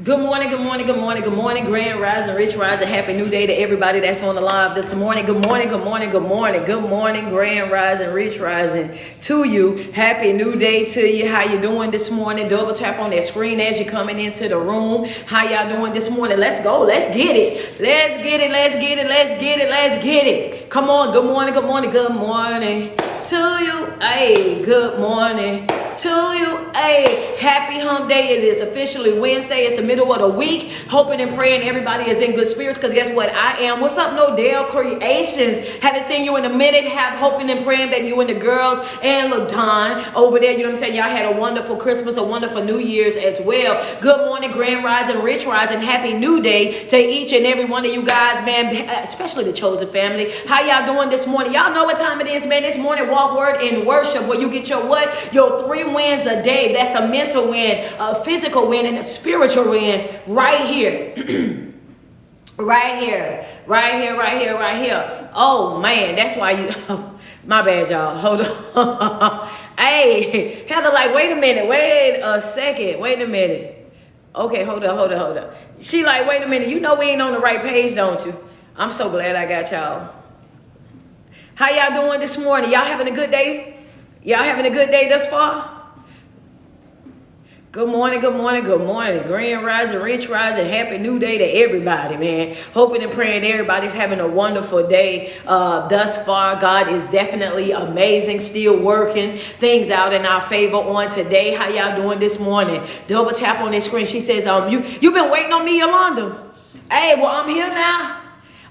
Good morning, good morning, good morning, good morning, Grand Rising, Rich Rising, Happy New Day to everybody that's on the live this morning. Good morning, good morning, good morning, good morning, Grand Rising, Rich Rising to you. Happy New Day to you. How you doing this morning? Double tap on that screen as you're coming into the room. How y'all doing this morning? Let's go. Let's get it. Let's get it. Let's get it. Let's get it. Let's get it. Come on. Good morning, good morning, good morning to you. Hey, good morning to you. Hey, happy hump day. It is officially Wednesday. It's the middle of the week. Hoping and praying everybody is in good spirits, because guess what? I am. What's up, Nodell Creations? Haven't seen you in a minute. Hoping and praying that you and the girls and LaDon over there, you know what I'm saying? Y'all had a wonderful Christmas, a wonderful New Year's as well. Good morning, Grand Rising, Rich Rising. Happy New Day to each and every one of you guys, man, especially the chosen family. How y'all doing this morning? Y'all know what time it is, man. This morning, walk, word, and worship, where you get your what? Your 3 wins a day. That's a mental win, a physical win, and a spiritual win right here. Right here. Right here, right here, right here. Oh, man, that's why you... my bad, y'all. Hold on. Hey, Heather, like, wait a minute. Wait a second. Wait a minute. Okay, hold up. She like, wait a minute. You know we ain't on the right page, don't you? I'm so glad I got y'all. How y'all doing this morning? Y'all having a good day? Y'all having a good day thus far? Good morning, good morning, good morning. Grand Rising, Rich Rising, Happy New Day to everybody, man. Hoping and praying everybody's having a wonderful day thus far. God is definitely amazing, still working things out in our favor on today. How y'all doing this morning? Double tap on this screen. She says, you been waiting on me, Yolanda. Hey, well, I'm here now.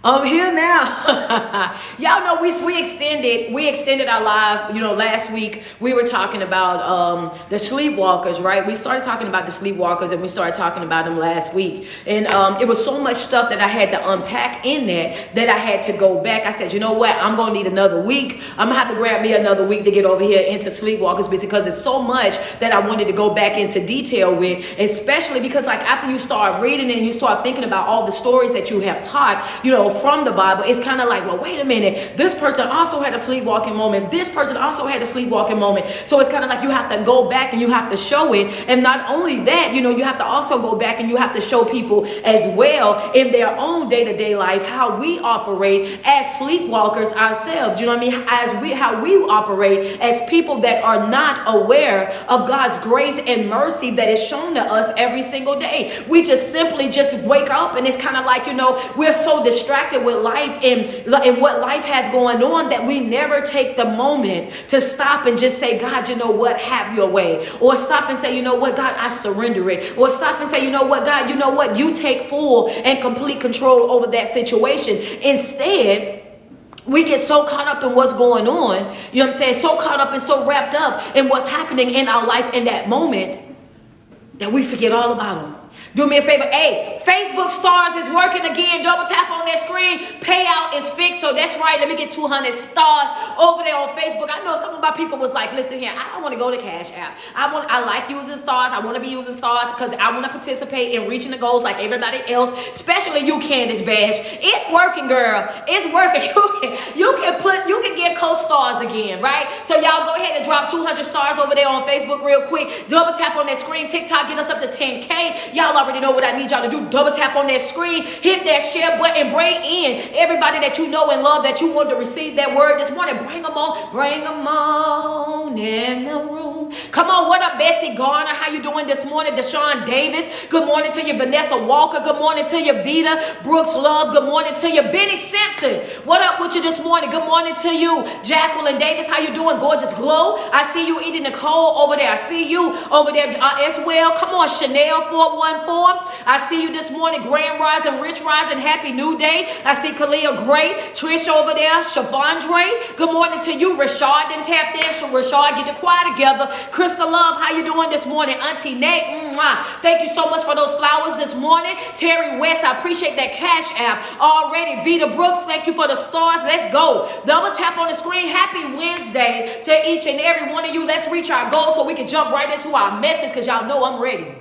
I'm here now. Y'all know we extended our live, last week we were talking about the sleepwalkers, right? We started talking about the sleepwalkers and we started talking about them last week. And it was so much stuff that I had to unpack in that I had to go back. I said, you know what? I'm going to need another week. I'm going to have to grab me another week to get over here into sleepwalkers, because it's so much that I wanted to go back into detail with, especially because like after you start reading and you start thinking about all the stories that you have taught, from the Bible, it's kind of like, well, wait a minute. This person also had a sleepwalking moment. This person also had a sleepwalking moment. So it's kind of like you have to go back and you have to show it. And not only that, you have to also go back and you have to show people as well in their own day-to-day life how we operate as sleepwalkers ourselves. You know what I mean? How we operate as people that are not aware of God's grace and mercy that is shown to us every single day. We just simply just wake up and it's kind of like, we're so distracted with life and what life has going on that we never take the moment to stop and just say, God, you know what, have your way. Or stop and say, you know what, God, I surrender it. Or stop and say, you know what, God, you know what, you take full and complete control over that situation. Instead, we get so caught up in what's going on, you know what I'm saying, so caught up and so wrapped up in what's happening in our life in that moment that we forget all about them. Do me a favor. Hey, Facebook stars is working again. Double tap on that screen. Payout is fixed. So that's right. Let me get 200 stars over there on Facebook. I know some of my people was like, listen here, I don't want to go to Cash App. I like using stars. I want to be using stars because I want to participate in reaching the goals like everybody else, especially you, Candace Bash. It's working, girl. It's working. You can get co-stars again, right? So y'all go ahead and drop 200 stars over there on Facebook real quick. Double tap on that screen. TikTok, get us up to 10K. Y'all already know what I need y'all to do. Double tap on that screen, hit that share button, and bring in everybody that you know and love that you want to receive that word this morning. Bring them on in the room. Come on, what up, Bessie Garner? How you doing this morning? Deshaun Davis, good morning to you. Vanessa Walker, good morning to you. Vita Brooks Love, good morning to you. Benny Simpson, what up with you this morning? Good morning to you. Jacqueline Davis, how you doing? Gorgeous Glow, I see you. Eating Nicole over there, I see you over there as well. Come on, Chanel 414, I see you this morning. Grand Rising, Rich Rising, Happy New Day. I see Kalia Gray, Trish over there, Shavondre, good morning to you. Rashad didn't tap in, so Rashad, get the choir together. Krista Love, how you doing this morning? Auntie Nate, thank you so much for those flowers this morning. Terry West, I appreciate that Cash App already. Vita Brooks, thank you for the stars. Let's go. Double tap on the screen. Happy Wednesday to each and every one of you. Let's reach our goal so we can jump right into our message, because y'all know I'm ready.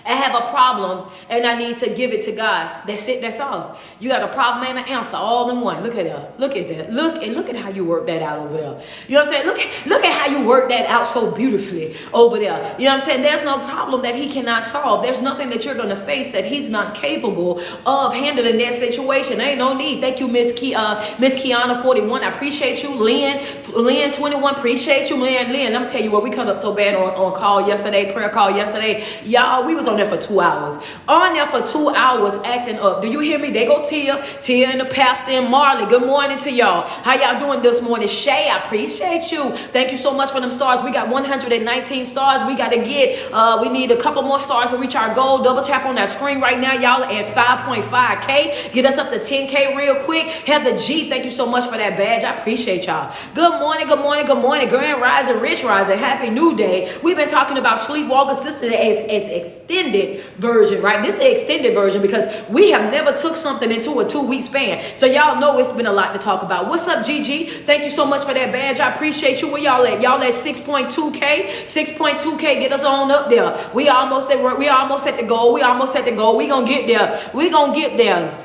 I have a problem and I need to give it to God. That's it. That's all. You got a problem and an answer all in one. Look at that. Look at that. Look at how you work that out over there. You know what I'm saying? Look at how you work that out so beautifully over there. You know what I'm saying? There's no problem that he cannot solve. There's nothing that you're going to face that he's not capable of handling that situation. There ain't no need. Thank you, Miss Kiana 41. I appreciate you. Lynn 21. Appreciate you, Lynn. Let me tell you what, we cut up so bad on call yesterday, prayer call yesterday. Y'all, we was on there for 2 hours. On there for 2 hours acting up. Do you hear me? They go Tia and the pastor and Marley. Good morning to y'all. How y'all doing this morning? Shay, I appreciate you. Thank you so much for them stars. We got 119 stars. We got to get, we need a couple more stars to reach our goal. Double tap on that screen right now. Y'all at 5.5K. Get us up to 10K real quick. Heather G, thank you so much for that badge. I appreciate y'all. Good morning, good morning, good morning. Grand Rising, Rich Rising. Happy New Day. We've been talking about sleepwalkers. This is as extended version, right? This is the extended version because we have never took something into a 2-week span. So y'all know it's been a lot to talk about. What's up, Gigi? Thank you so much for that badge. I appreciate you. Where y'all at? Y'all at 6.2K? 6.2K. Get us on up there. We almost at the goal. We gonna get there.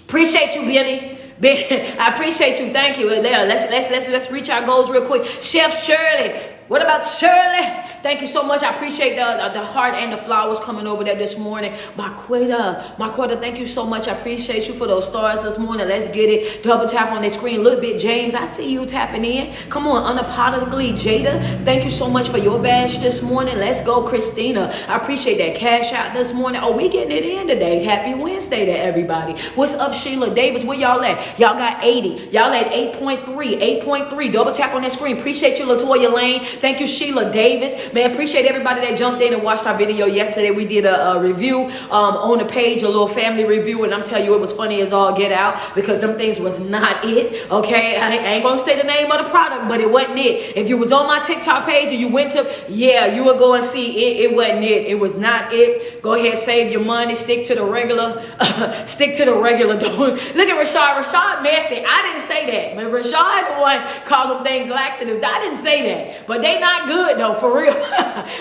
Appreciate you, Benny. I appreciate you. Thank you. Let's reach our goals real quick. Chef Shirley. What about Shirley? Thank you so much. I appreciate the heart and the flowers coming over there this morning. Marquetta, thank you so much. I appreciate you for those stars this morning. Let's get it. Double tap on the screen. Little bit, James. I see you tapping in. Come on, unapologetically, Jada. Thank you so much for your badge this morning. Let's go, Christina. I appreciate that cash out this morning. Oh, we getting it in today. Happy Wednesday to everybody. What's up, Sheila Davis? Where y'all at? Y'all got 80. Y'all at 8.3. Double tap on that screen. Appreciate you, Latoya Lane. Thank you, Sheila Davis. Man, appreciate everybody that jumped in and watched our video yesterday. We did a review on the page, a little family review, and I'm telling you, it was funny as all get out because them things was not it, okay? I ain't gonna say the name of the product, but it wasn't it. If you was on my TikTok page and you went to, you would go and see it wasn't it. It was not it. Go ahead, save your money, stick to the regular, Don't look at Rashad messy. I didn't say that, but Rashad the one called them things laxatives. I didn't say that, but they not good though, for real.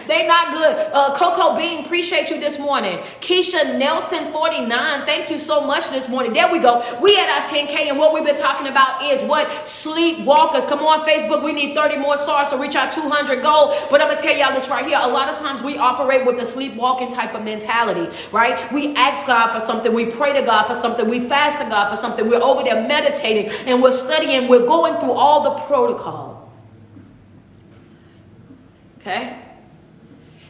They not good. Coco Bean, appreciate you this morning. Keisha Nelson 49, thank you so much this morning. There we go. We at our 10K, and what we've been talking about is what sleepwalkers. Come on, Facebook. We need 30 more stars to reach our 200 goal. But I'm gonna tell y'all this right here. A lot of times we operate with a sleepwalking type of mentality, right? We ask God for something. We pray to God for something. We fast to God for something. We're over there meditating and we're studying. We're going through all the protocol. Okay.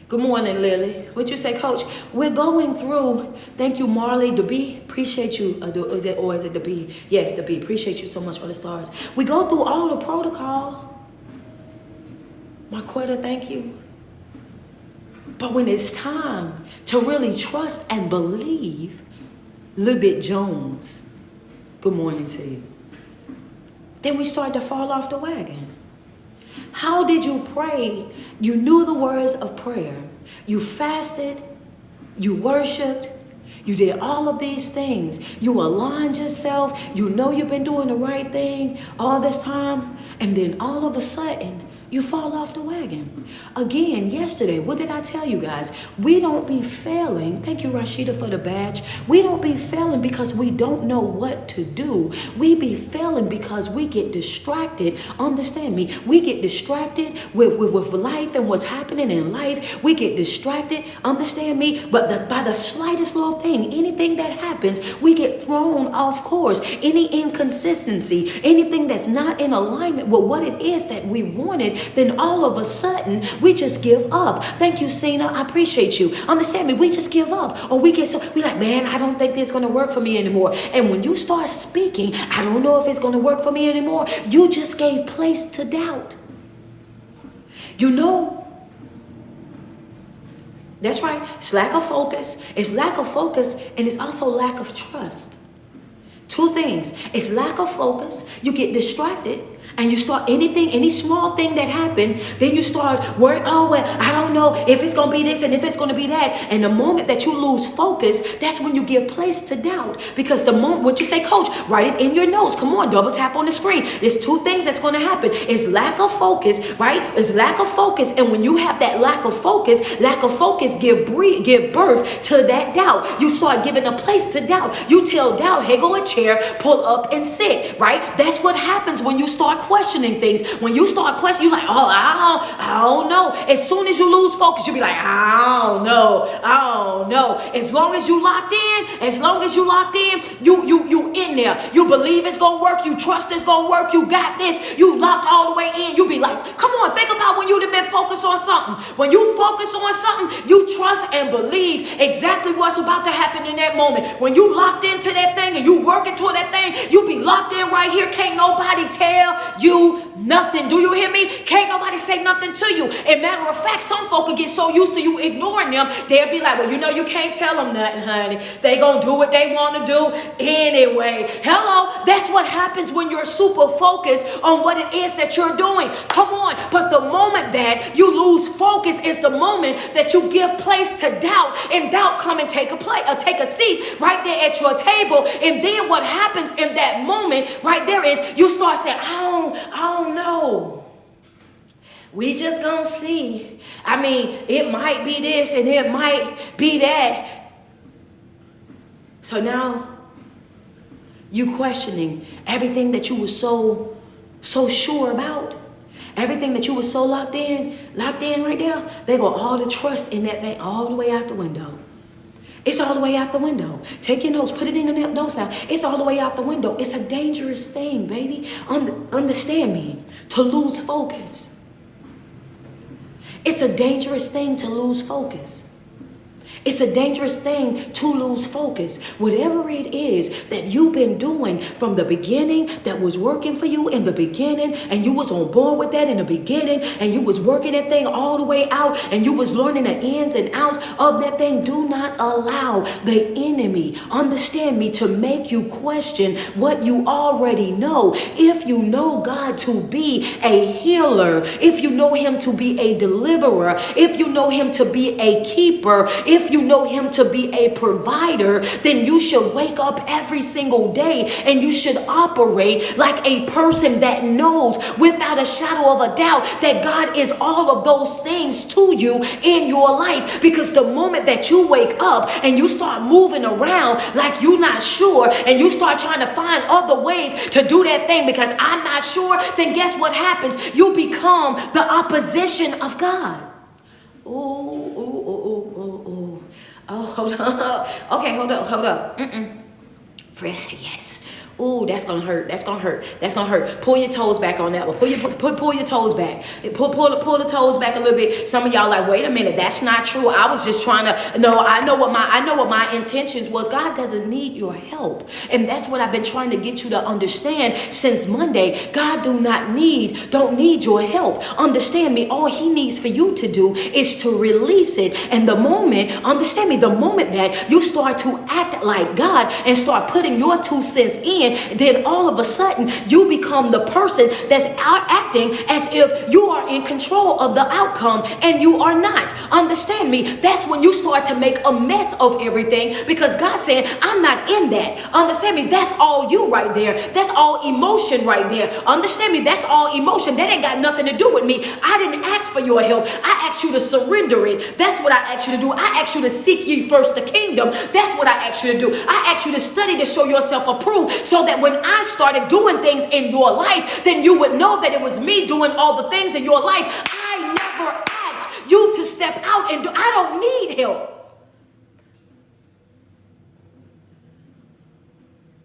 Good morning, Lily. What you say, Coach? We're going through. Thank you, Marley. The B. Appreciate you. Is it the B? Yes, the B. Appreciate you so much for the stars. We go through all the protocol. Marquetta, thank you. But when it's time to really trust and believe, Libet Jones, good morning to you. Then we start to fall off the wagon. How did you pray? You knew the words of prayer. You fasted. You worshiped. You did all of these things. You aligned yourself. You know you've been doing the right thing all this time. And then all of a sudden, you fall off the wagon. Again, yesterday, what did I tell you guys? We don't be failing. Thank you, Rashida, for the badge. We don't be failing because we don't know what to do. We be failing because we get distracted. Understand me. We get distracted with life and what's happening in life. We get distracted. Understand me. But by the slightest little thing, anything that happens, we get thrown off course. Any inconsistency, anything that's not in alignment with what it is that we wanted, then all of a sudden we just give up. Thank you, Cena. I appreciate you. Understand me. We just give up, or we like, man, I don't think this is going to work for me anymore. And when you start speaking, I don't know if it's going to work for me anymore. You just gave place to doubt. You know, that's right. It's lack of focus. It's lack of focus, and it's also lack of trust. Two things. It's lack of focus. You get distracted. And you start any small thing that happened, then you start worrying, oh, well, I don't know if it's going to be this and if it's going to be that. And the moment that you lose focus, that's when you give place to doubt. Because the moment, what you say, coach, write it in your notes. Come on, double tap on the screen. There's two things that's going to happen. It's lack of focus, right? It's lack of focus. And when you have that lack of focus give birth to that doubt. You start giving a place to doubt. You tell doubt, hey, go a chair, pull up and sit, right? That's what happens when you start questioning things. When you start questioning, you're like, oh, I don't know. As soon as you lose focus, you'll be like, I don't know. As long as you locked in, you in there. You believe it's gonna work. You trust it's gonna work. You got this. You locked all the way in. You be like, come on, think about when you've been focused on something. When you focus on something, you trust and believe exactly what's about to happen in that moment. When you locked into that thing and you working toward that thing, you be locked in right here. Can't nobody tell you nothing. Do you hear me? Can't nobody say nothing to you. And matter of fact, some folk will get so used to you ignoring them, they'll be like, well, you can't tell them nothing, honey. They gonna do what they want to do anyway. Hello, that's what happens when you're super focused on what it is that you're doing. Come on. But the moment that you lose focus is the moment that you give place to doubt, and doubt come and take a seat right there at your table. And then what happens in that moment right there is you start saying, I don't know. We just gonna see. I mean, it might be this and it might be that. So now you questioning everything that you were so sure about. Everything that you were so locked in right there. They go all the trust in that thing all the way out the window. It's all the way out the window. Take your notes, put it in the notes now. It's all the way out the window. It's a dangerous thing, baby. Understand me, to lose focus. It's a dangerous thing to lose focus. It's a dangerous thing to lose focus. Whatever it is that you've been doing from the beginning that was working for you in the beginning, and you was on board with that in the beginning, and you was working that thing all the way out, and you was learning the ins and outs of that thing, do not allow the enemy, understand me, to make you question what you already know. If you know God to be a healer, if you know him to be a deliverer, if you know him to be a keeper, if you know him to be a provider, then you should wake up every single day and you should operate like a person that knows without a shadow of a doubt that God is all of those things to you in your life. Because the moment that you wake up and you start moving around like you're not sure, and you start trying to find other ways to do that thing because I'm not sure, then guess what happens? You become the opposition of God. Oh, hold on. Okay, hold up. Fred said yes. Ooh, that's gonna hurt. That's gonna hurt. Pull your toes back on that one. Pull your toes back. Pull the toes back a little bit. Some of y'all like, wait a minute, that's not true. I was just trying to. No, I know what my intentions was. God doesn't need your help, and that's what I've been trying to get you to understand since Monday. God don't need your help. Understand me. All He needs for you to do is to release it. And the moment that you start to act like God and start putting your 2 cents in, then all of a sudden you become the person that's acting as if you are in control of the outcome, and you are not. Understand me. That's when you start to make a mess of everything, because God's saying, I'm not in that. Understand me. That's all you right there. That's all emotion right there. Understand me. That's all emotion. That ain't got nothing to do with me. I didn't ask for your help. I asked you to surrender it. That's what I asked you to do. I asked you to seek ye first the kingdom. That's what I asked you to do. I asked you to study to show yourself approved, so that when I started doing things in your life, then you would know that it was me doing all the things in your life. I never asked you to step out and do. I don't need help.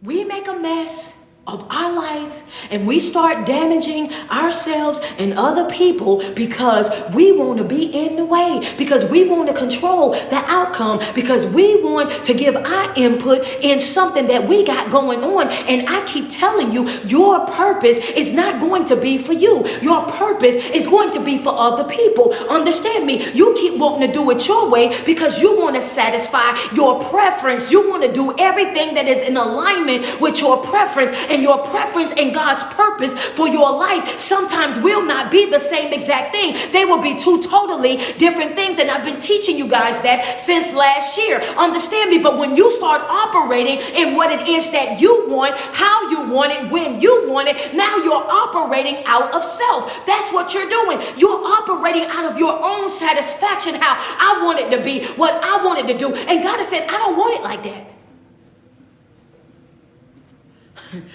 We make a mess of our life, and we start damaging ourselves and other people because we want to be in the way, because we want to control the outcome, because we want to give our input in something that we got going on. And I keep telling you, your purpose is not going to be for you. Your purpose is going to be for other people. Understand me. You keep wanting to do it your way because you want to satisfy your preference. You want to do everything that is in alignment with your preference. And and your preference and God's purpose for your life sometimes will not be the same exact thing. They will be two totally different things. And I've been teaching you guys that since last year. Understand me? But when you start operating in what it is that you want, how you want it, when you want it, now you're operating out of self. That's what you're doing. You're operating out of your own satisfaction, how I want it to be, what I wanted to do. And God has said, I don't want it like that.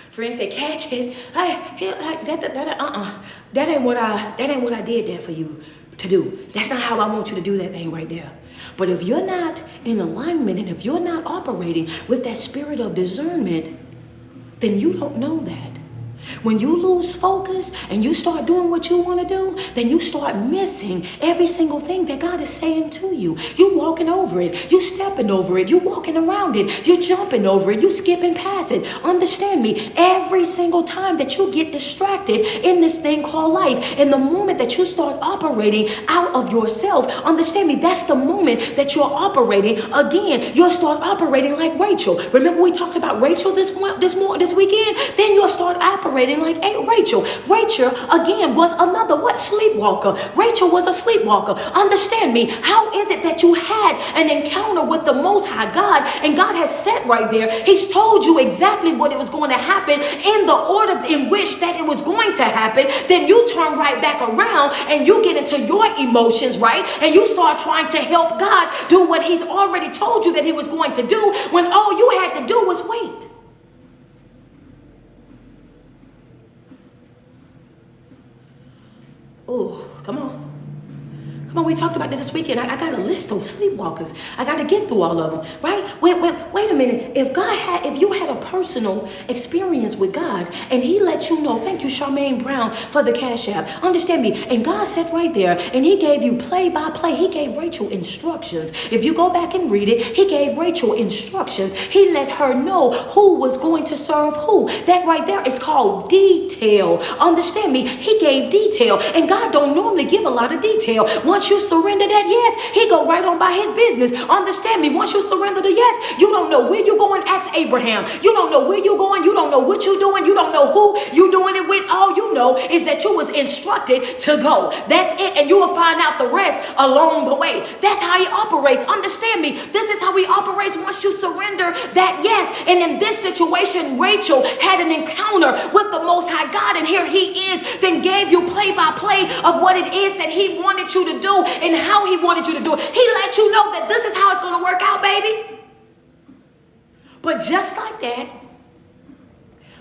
Friends say, catch it. That ain't what I did there for you to do. That's not how I want you to do that thing right there. But if you're not in alignment and if you're not operating with that spirit of discernment, then you don't know that. When you lose focus and you start doing what you want to do, then you start missing every single thing that God is saying to you. You walking over it. You stepping over it. You walking around it. You jumping over it. You skipping past it. Understand me? Every single time that you get distracted in this thing called life, in the moment that you start operating out of yourself, understand me? That's the moment that you're operating again. You'll start operating like Rachel. Remember we talked about Rachel this weekend? Then you'll start operating like Rachel. Rachel, again, was another sleepwalker. Rachel was a sleepwalker. Understand me? How is it that you had an encounter with the Most High God and God has said right there, He's told you exactly what it was going to happen in the order in which that it was going to happen. Then you turn right back around and you get into your emotions, right? And you start trying to help God do what He's already told you that He was going to do when all you had to do was wait. Oh, come on. Come on, we talked about this weekend. I got a list of sleepwalkers. I got to get through all of them, right? Wait a minute. If you had a personal experience with God and He let you know, thank you, Charmaine Brown, for the Cash App. Understand me? And God said right there, and He gave you play by play. He gave Rachel instructions. If you go back and read it, He gave Rachel instructions. He let her know who was going to serve who. That right there is called detail. Understand me? He gave detail, and God don't normally give a lot of detail. Once you surrender that yes, He go right on by His business. Understand me? Once you surrender the yes, you don't know where you're going. Ask Abraham. You don't know where you're going. You don't know what you're doing. You don't know who you're doing it with. All you know is that you was instructed to go. That's it. And you will find out the rest along the way. That's how He operates. Understand me? This is how He operates once you surrender that yes. And in this situation, Rachel had an encounter with the Most High God. And here He is, then gave you play by play of what it is that He wanted you to do and how He wanted you to do it. He let you know that this is how it's going to work out, baby. But just like that,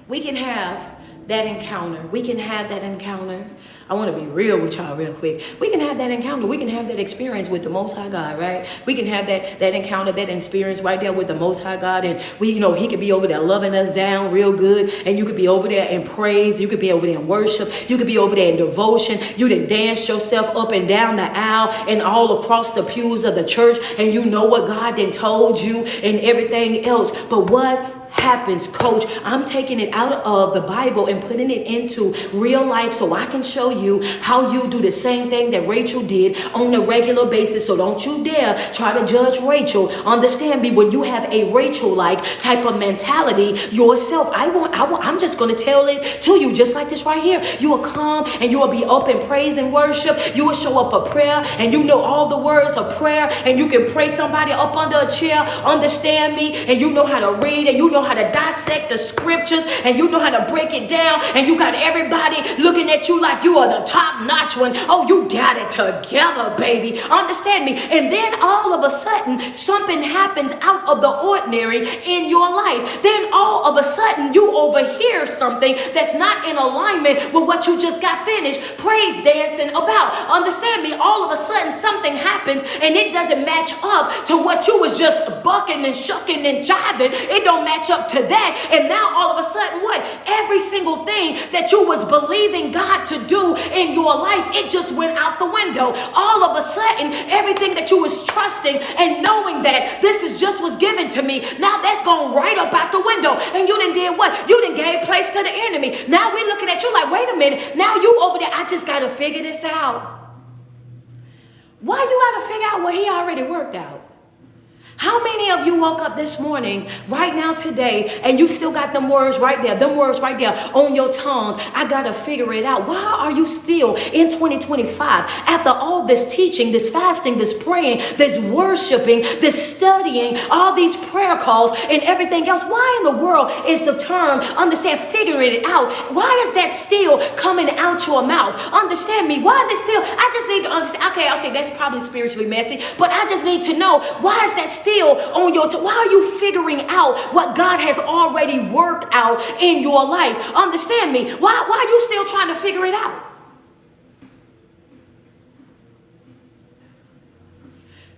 we can have that encounter. We can have that encounter. I want to be real with y'all real quick. We can have that encounter. We can have that experience with the Most High God, right? We can have that encounter, that experience right there with the Most High God. And He could be over there loving us down real good. And you could be over there in praise. You could be over there in worship. You could be over there in devotion. You done danced yourself up and down the aisle and all across the pews of the church. And you know what God done told you and everything else. But what happens, coach? I'm taking it out of the Bible and putting it into real life so I can show you how you do the same thing that Rachel did on a regular basis. So don't you dare try to judge Rachel. Understand me? When you have a Rachel-like type of mentality yourself, I'm just going to tell it to you just like this right here. You will come and you will be up in praise and worship. You will show up for prayer and you know all the words of prayer and you can pray somebody up under a chair. Understand me? And you know how to read and you know how to dissect the scriptures and you know how to break it down and you got everybody looking at you like you are the top-notch one. Oh, you got it together, baby. Understand me? And then all of a sudden something happens out of the ordinary in your life. Then all of a sudden you overhear something that's not in alignment with what you just got finished praise dancing about. Understand me? All of a sudden something happens and it doesn't match up to what you was just bucking and shucking and jiving. It don't match up to that. And now all of a sudden what? Every single thing that you was believing God to do in your life, it just went out the window. All of a sudden, everything that you was trusting and knowing that this is just was given to me, now that's gone right up out the window. And you done did what? You done gave place to the enemy. Now we're looking at you like, wait a minute. Now you over there, I just got to figure this out. Why you got to figure out what He already worked out? How many of you woke up this morning, right now, today, and you still got them words right there on your tongue? I got to figure it out. Why are you still in 2025 after all this teaching, this fasting, this praying, this worshiping, this studying, all these prayer calls and everything else? Why in the world is the term, understand, figuring it out? Why is that still coming out your mouth? Understand me. Why is it still? I just need to understand. Okay, that's probably spiritually messy, but I just need to know, why is that still on your why are you figuring out what God has already worked out in your life? Understand me. Why are you still trying to figure it out?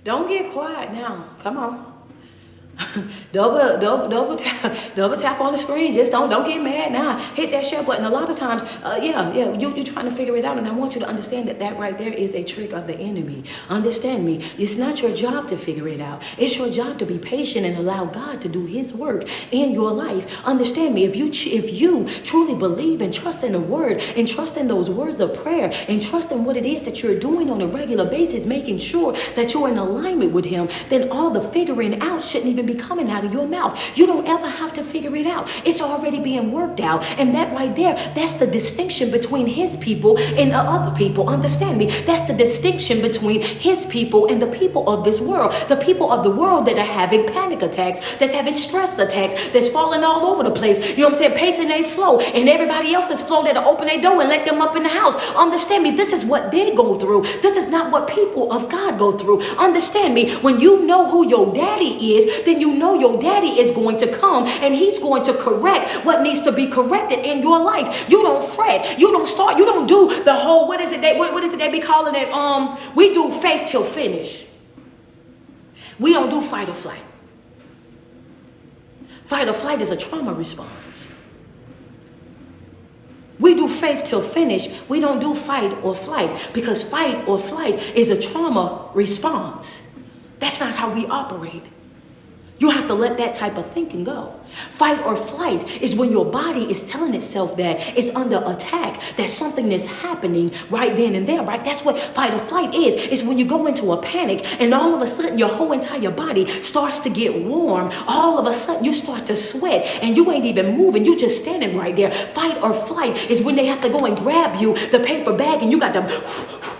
Don't get quiet now. Come on. double tap on the screen. Just don't get mad now. Hit that share button. A lot of times, you're trying to figure it out, and I want you to understand that right there is a trick of the enemy. Understand me. It's not your job to figure it out. It's your job to be patient and allow God to do His work in your life. Understand me. If you truly believe and trust in the Word and trust in those words of prayer and trust in what it is that you're doing on a regular basis, making sure that you're in alignment with Him, then all the figuring out shouldn't even be coming out of your mouth. You don't ever have to figure it out. It's already being worked out. And that right there, that's the distinction between His people and the other people. Understand me? That's the distinction between His people and the people of this world. The people of the world that are having panic attacks, that's having stress attacks, that's falling all over the place. You know what I'm saying? Pacing their flow, and everybody else's flow that'll open their door and let them up in the house. Understand me? This is what they go through. This is not what people of God go through. Understand me? When you know who your daddy is, then you know your daddy is going to come and He's going to correct what needs to be corrected in your life. You don't fret. You don't do the whole, what is it they be calling it? We do faith till finish. We don't do fight or flight. Fight or flight is a trauma response. We do faith till finish. We don't do fight or flight, because fight or flight is a trauma response. That's not how we operate. You have to let that type of thinking go. Fight or flight is when your body is telling itself that it's under attack, that something is happening right then and there, right? That's what fight or flight is. It's when you go into a panic and all of a sudden your whole entire body starts to get warm. All of a sudden you start to sweat and you ain't even moving. You just standing right there. Fight or flight is when they have to go and grab you, the paper bag, and you got to...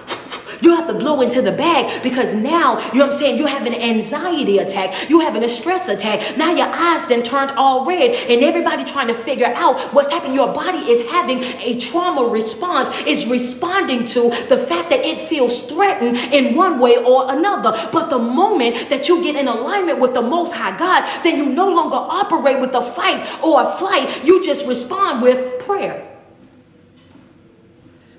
You have to blow into the bag, because now, you know what I'm saying, you're having an anxiety attack. You're having a stress attack. Now your eyes then turned all red and everybody trying to figure out what's happening. Your body is having a trauma response. It's responding to the fact that it feels threatened in one way or another. But the moment that you get in alignment with the Most High God, then you no longer operate with a fight or a flight. You just respond with prayer.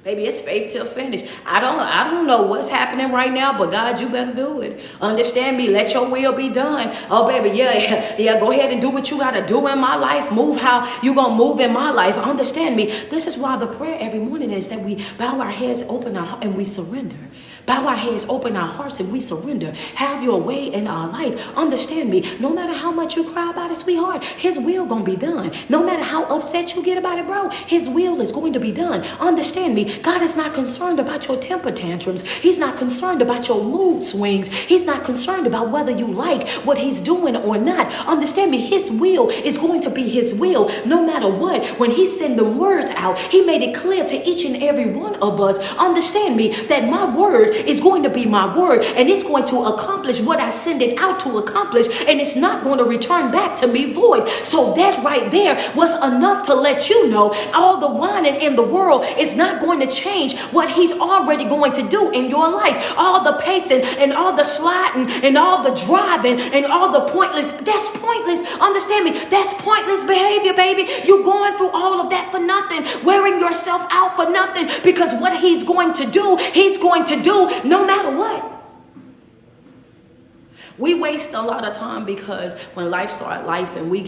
Baby, it's faith till finish. I don't know what's happening right now, but God, you better do it. Understand me. Let your will be done. Oh, baby, yeah. Go ahead and do what you got to do in my life. Move how you going to move in my life. Understand me. This is why the prayer every morning is that we bow our heads, open our heart, and we surrender. Bow our heads, open our hearts, and we surrender. Have your way in our life. Understand me. No matter how much you cry about it, sweetheart, His will gonna be done. No matter how upset you get about it, bro, His will is going to be done. Understand me. God is not concerned about your temper tantrums. He's not concerned about your mood swings. He's not concerned about whether you like what He's doing or not. Understand me. His will is going to be His will no matter what. When He sent the words out, He made it clear to each and every one of us. Understand me, that my word is going to be my word, and it's going to accomplish what I send it out to accomplish, and it's not going to return back to me void. So that right there was enough to let you know all the whining in the world is not going to change what He's already going to do in your life. All the pacing and all the sliding and all the driving and all the pointless, that's pointless. Understand me, that's pointless behavior, baby. You're going through all of that for nothing, wearing yourself out for nothing, because what He's going to do, He's going to do no matter what. We waste a lot of time because when life starts life and we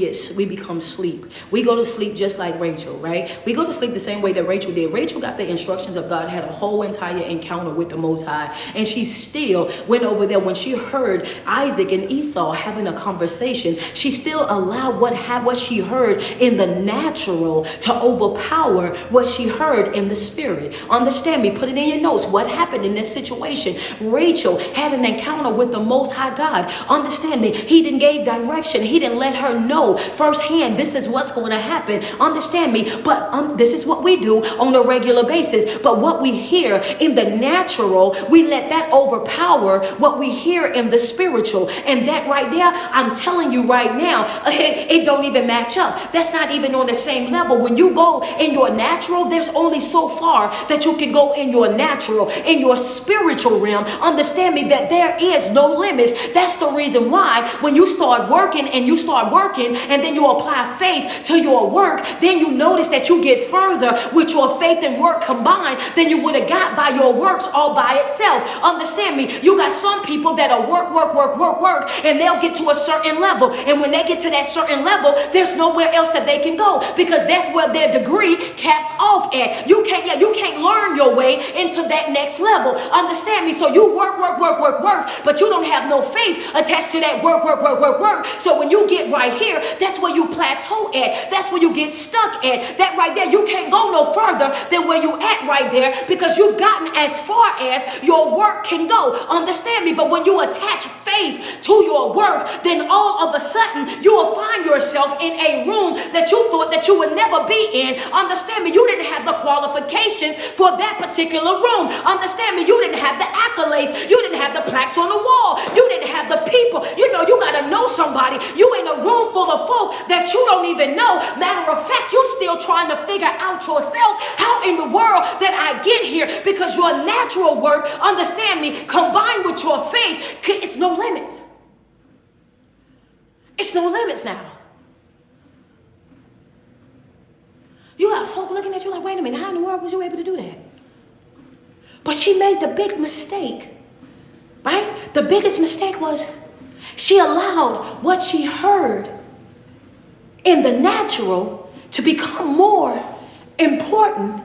become sleep. We go to sleep just like Rachel, right? We go to sleep the same way that Rachel did. Rachel got the instructions of God, had a whole entire encounter with the Most High, and she still went over there. When she heard Isaac and Esau having a conversation, she still allowed what she heard in the natural to overpower what she heard in the spirit. Understand me, put it in your notes. What happened in this situation? Rachel had an encounter with the Most High God. God. Understand me. He didn't give direction. He didn't let her know firsthand, this is what's going to happen. Understand me. But this is what we do on a regular basis. But what we hear in the natural, we let that overpower what we hear in the spiritual. And that right there, I'm telling you right now, it don't even match up. That's not even on the same level. When you go in your natural, there's only so far that you can go in your natural. In your spiritual realm, understand me that there is no limits. That's the reason why when you start working and then you apply faith to your work, then you notice that you get further with your faith and work combined than you would have got by your works all by itself. Understand me. You got some people that are work, and they'll get to a certain level. And when they get to that certain level, there's nowhere else that they can go because that's where their degree caps off at. You can't learn your way into that next level. Understand me. So you work, but you don't have no faith attached to that work. So when you get right here, that's where you plateau at. That's where you get stuck at. That right there, you can't go no further than where you at right there because you've gotten as far as your work can go. Understand me. But when you attach faith to your work, then all of a sudden you will find yourself in a room that you thought that you would never be in. Understand me. You didn't have the qualifications for that particular room. Understand me. You didn't have the accolades. You didn't have the plaques on the wall. You didn't have the people. You got to know somebody. You in a room full of folk that you don't even know. Matter of fact, you still trying to figure out yourself how in the world that I get here because your natural work, understand me, combined with your faith, it's no limits. It's no limits now. You got folk looking at you like, wait a minute, how in the world was you able to do that? But she made the big mistake, right? The biggest mistake was she allowed what she heard in the natural to become more important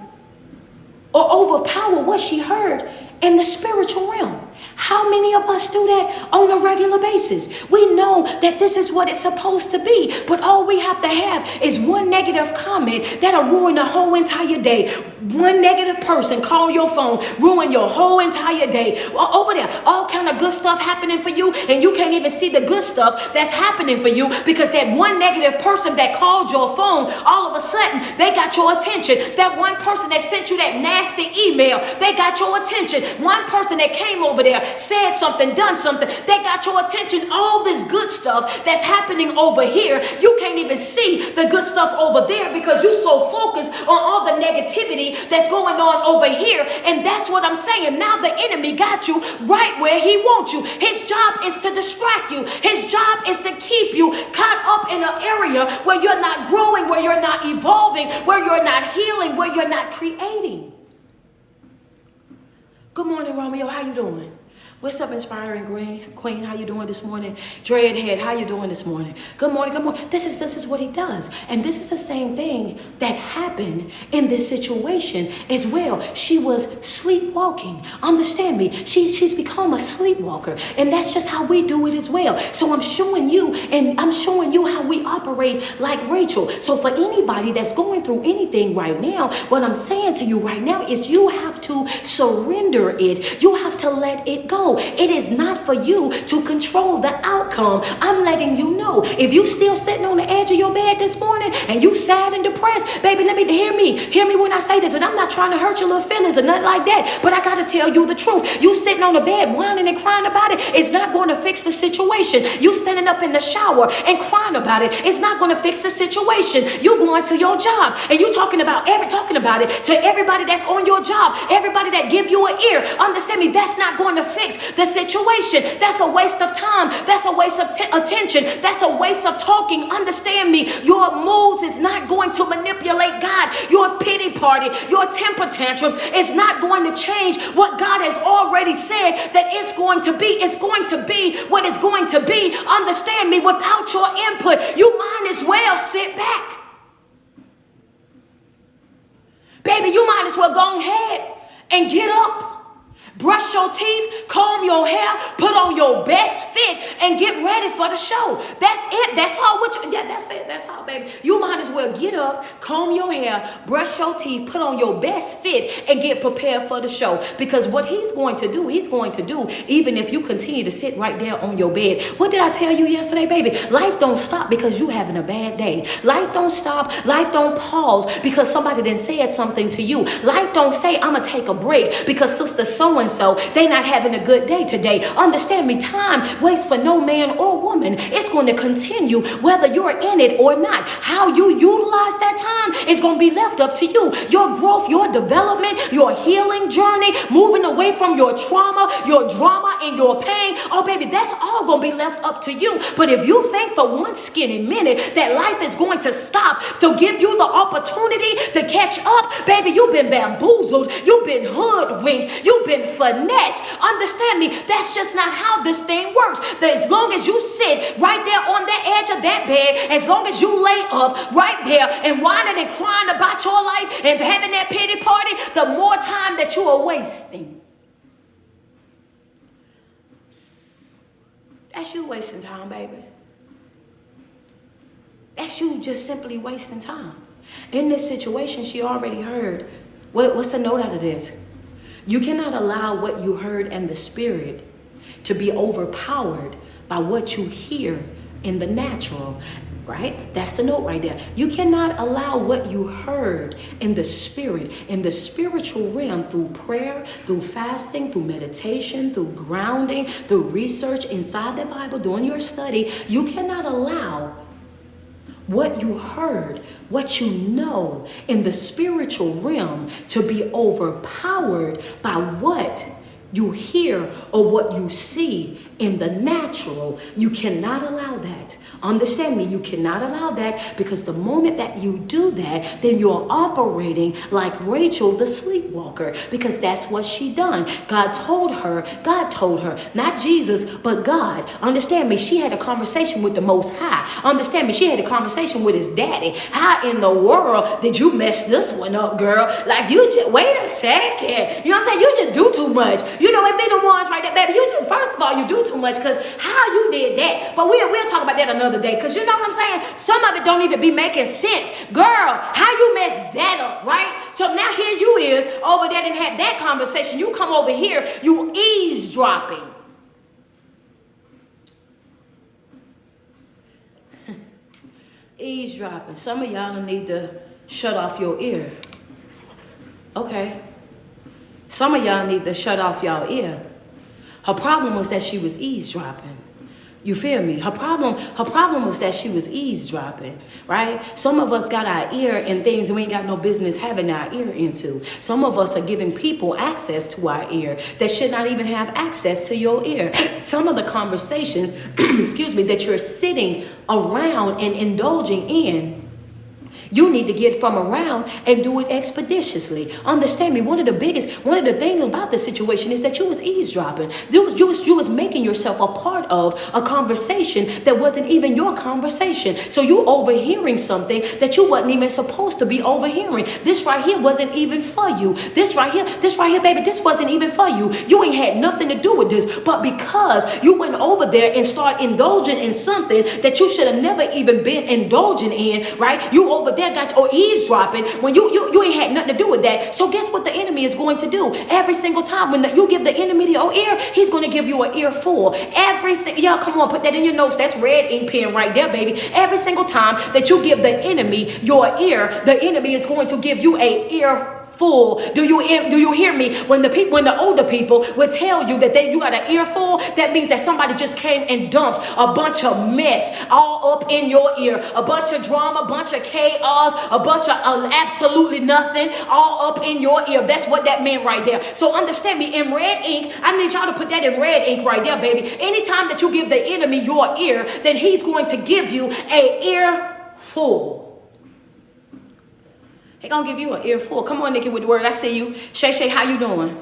or overpower what she heard in the spiritual realm. How many of us do that on a regular basis? We know that this is what it's supposed to be, but all we have to have is one negative comment that'll ruin the whole entire day. One negative person call your phone, ruin your whole entire day. Over there, all kind of good stuff happening for you, and you can't even see the good stuff that's happening for you because that one negative person that called your phone, all of a sudden, they got your attention. That one person that sent you that nasty email, they got your attention. One person that came over there, said something, done something, they got your attention. All this good stuff that's happening over here, you can't even see the good stuff over there because you're so focused on all the negativity that's going on over here. And that's what I'm saying. Now the enemy got you right where he wants you. His job is to distract you. His job is to keep you caught up in an area where you're not growing, where you're not evolving, where you're not healing, where you're not creating. Good morning, Romeo. How you doing? What's up, Inspiring Queen? How you doing this morning? Dreadhead, how you doing this morning? Good morning, good morning. This is what he does. And this is the same thing that happened in this situation as well. She was sleepwalking. Understand me. She's become a sleepwalker. And that's just how we do it as well. So I'm showing you how we operate like Rachel. So for anybody that's going through anything right now, what I'm saying to you right now is you have to surrender it. You have to let it go. It is not for you to control the outcome. I'm letting you know. If you still sitting on the edge of your bed this morning and you sad and depressed, baby, hear me when I say this. And I'm not trying to hurt your little feelings or nothing like that. But I got to tell you the truth. You sitting on the bed whining and crying about it, it's not going to fix the situation. You standing up in the shower and crying about it, it's not going to fix the situation. You going to your job and you talking about it to everybody that's on your job, everybody that give you an ear. Understand me, that's not going to fix the situation. That's a waste of time. That's a waste of attention. That's a waste of talking. Understand me, your moods is not going to manipulate God. Your pity party, your temper tantrums is not going to change what God has already said that it's going to be. It's going to be what it's going to be. Understand me, without your input, you might as well sit back. Baby, you might as well go ahead and get up. Brush your teeth, comb your hair, put on your best fit, and get ready for the show. That's it. That's all. That's it. That's all, baby. You might as well get up, comb your hair, brush your teeth, put on your best fit, and get prepared for the show. Because what he's going to do, even if you continue to sit right there on your bed. What did I tell you yesterday, baby? Life don't stop because you having a bad day. Life don't stop. Life don't pause because somebody done said something to you. Life don't say, I'm going to take a break because sister so-and-so, they not having a good day today. Understand me, time waits for no man or woman. It's going to continue whether you're in it or not. How you utilize that time is going to be left up to you. Your growth, your development, your healing journey, moving away from your trauma, your drama, and your pain. Oh, baby, that's all going to be left up to you. But if you think for one skinny minute that life is going to stop to give you the opportunity to catch up, baby, you've been bamboozled. You've been hoodwinked. You've been finessed. Understand me, that's just not how this thing works. That as long as you sit right there on the edge of that bed, as long as you lay up right there and whining and crying about your life and having that pity party, the more time that you are wasting. That's you wasting time, baby. That's you just simply wasting time. In this situation, she already heard. What's the note out of this? You cannot allow what you heard in the spirit to be overpowered by what you hear in the natural. Right? That's the note right there. You cannot allow what you heard in the spirit, in the spiritual realm, through prayer, through fasting, through meditation, through grounding, through research inside the Bible, doing your study. You cannot allow what you heard, what you know in the spiritual realm to be overpowered by what you hear or what you see in the natural. You cannot allow that. Understand me, you cannot allow that, because the moment that you do that, then you're operating like Rachel the sleepwalker, because that's what she done. God told her, not Jesus, but God. Understand me, she had a conversation with the Most High. Understand me, she had a conversation with his daddy. How in the world did you mess this one up, girl? Like, you just, wait a second. You know what I'm saying? You just do too much. You know, it be the ones right there, baby. You just, first of all, you do too much, because how you did that. But we'll talk about that another day, because you know what I'm saying? Some of it don't even be making sense. Girl, how you messed that up, right? So now here you is over there and had that conversation. You come over here, you eavesdropping. Eavesdropping. Some of y'all need to shut off your ear. Okay. Some of y'all need to shut off y'all ear. Her problem was that she was eavesdropping. You feel me? Her problem was that she was eavesdropping, right? Some of us got our ear in things we ain't got no business having our ear into. Some of us are giving people access to our ear that should not even have access to your ear. Some of the conversations, excuse me, that you're sitting around and indulging in, you need to get from around and do it expeditiously. Understand me, one of the things about this situation is that you was eavesdropping. You was making yourself a part of a conversation that wasn't even your conversation. So you overhearing something that you wasn't even supposed to be overhearing. This right here wasn't even for you. This right here, baby, this wasn't even for you. You ain't had nothing to do with this. But because you went over there and started indulging in something that you should have never even been indulging in, right? You over there or eavesdropping when you ain't had nothing to do with that. So guess what the enemy is going to do? Every single time when you give the enemy your ear, he's going to give you an earful. Y'all, come on, put that in your notes. That's red ink pen right there, baby. Every single time that you give the enemy your ear, the enemy is going to give you a ear full. Do you hear me? When the older people would tell you that you got an earful, that means that somebody just came and dumped a bunch of mess all up in your ear, a bunch of drama, a bunch of chaos, a bunch of absolutely nothing all up in your ear. That's what that meant right there. So understand me, in red ink, I need y'all to put that in red ink right there, baby. Anytime that you give the enemy your ear, then he's going to give you an earful. He gonna give you an earful. Come on, Nikki, with the word. I see you. Shay, how you doing?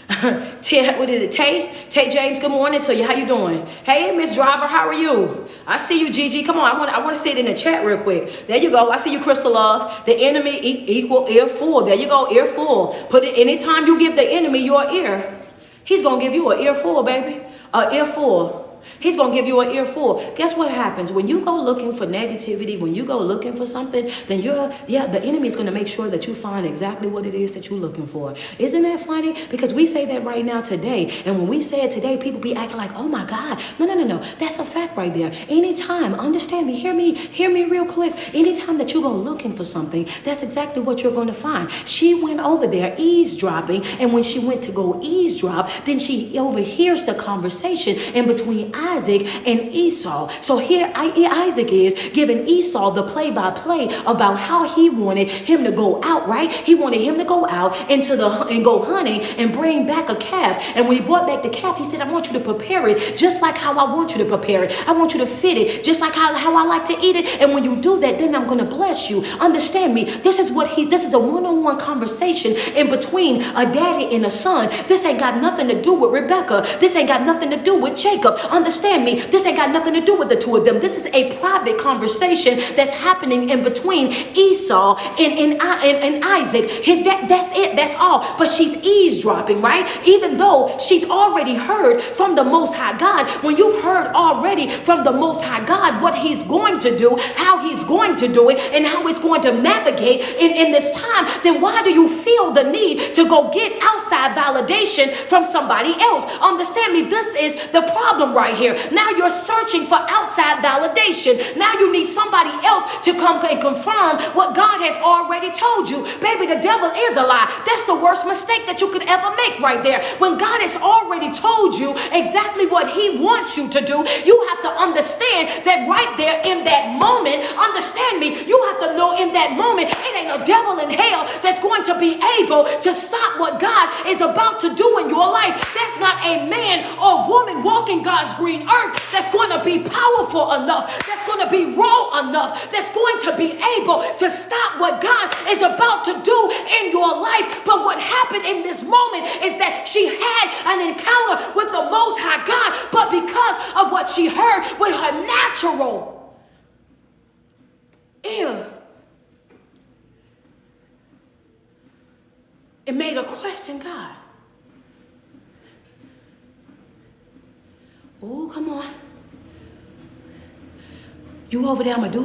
What is it? Tay James, good morning to you. How you doing? Hey, Miss Driver, how are you? I see you, Gigi. Come on, I want to see it in the chat real quick. There you go. I see you, Crystal Love. The enemy equal earful. There you go, earful. Put it anytime you give the enemy your ear. He's going to give you an earful, baby. An earful. He's going to give you an earful. Guess what happens? When you go looking for negativity, when you go looking for something, then the enemy is going to make sure that you find exactly what it is that you're looking for. Isn't that funny? Because we say that right now today. And when we say it today, people be acting like, oh my God. No. That's a fact right there. Anytime, understand me, hear me real quick. Anytime that you go looking for something, that's exactly what you're going to find. She went over there eavesdropping. And when she went to go eavesdrop, then she overhears the conversation in between Isaac and Esau. So here Isaac is giving Esau the play-by-play about how he wanted him to go out, right? He wanted him to go out and go hunting and bring back a calf. And when he brought back the calf, he said, I want you to prepare it just like how I want you to prepare it. I want you to fit it just like how I like to eat it. And when you do that, then I'm going to bless you. Understand me. This is a one-on-one conversation in between a daddy and a son. This ain't got nothing to do with Rebecca. This ain't got nothing to do with Jacob. Understand me, this ain't got nothing to do with the two of them. This is a private conversation that's happening in between Esau and Isaac. That's it, that's all. But she's eavesdropping, right? Even though she's already heard from the Most High God. When you've heard already from the Most High God what he's going to do, how he's going to do it, and how it's going to navigate in this time, then why do you feel the need to go get outside validation from somebody else? Understand me, this is the problem right here. Now you're searching for outside validation. Now you need somebody else to come and confirm what God has already told you. Baby, the devil is a lie. That's the worst mistake that you could ever make right there. When God has already told you exactly what he wants you to do, you have to understand that right there in that moment, understand me, you have to know in that moment, it ain't a devil in hell that's going to be able to stop what God is about to do in your life. That's not a man or woman walking God's green earth that's going to be powerful enough, that's going to be raw enough, that's going to be able to stop what God is about to do in your life. But what happened in this moment is that she had an encounter with the Most High God, but because of what she heard with her natural ear, it made her question God. Oh, come on. You over there, I'm going to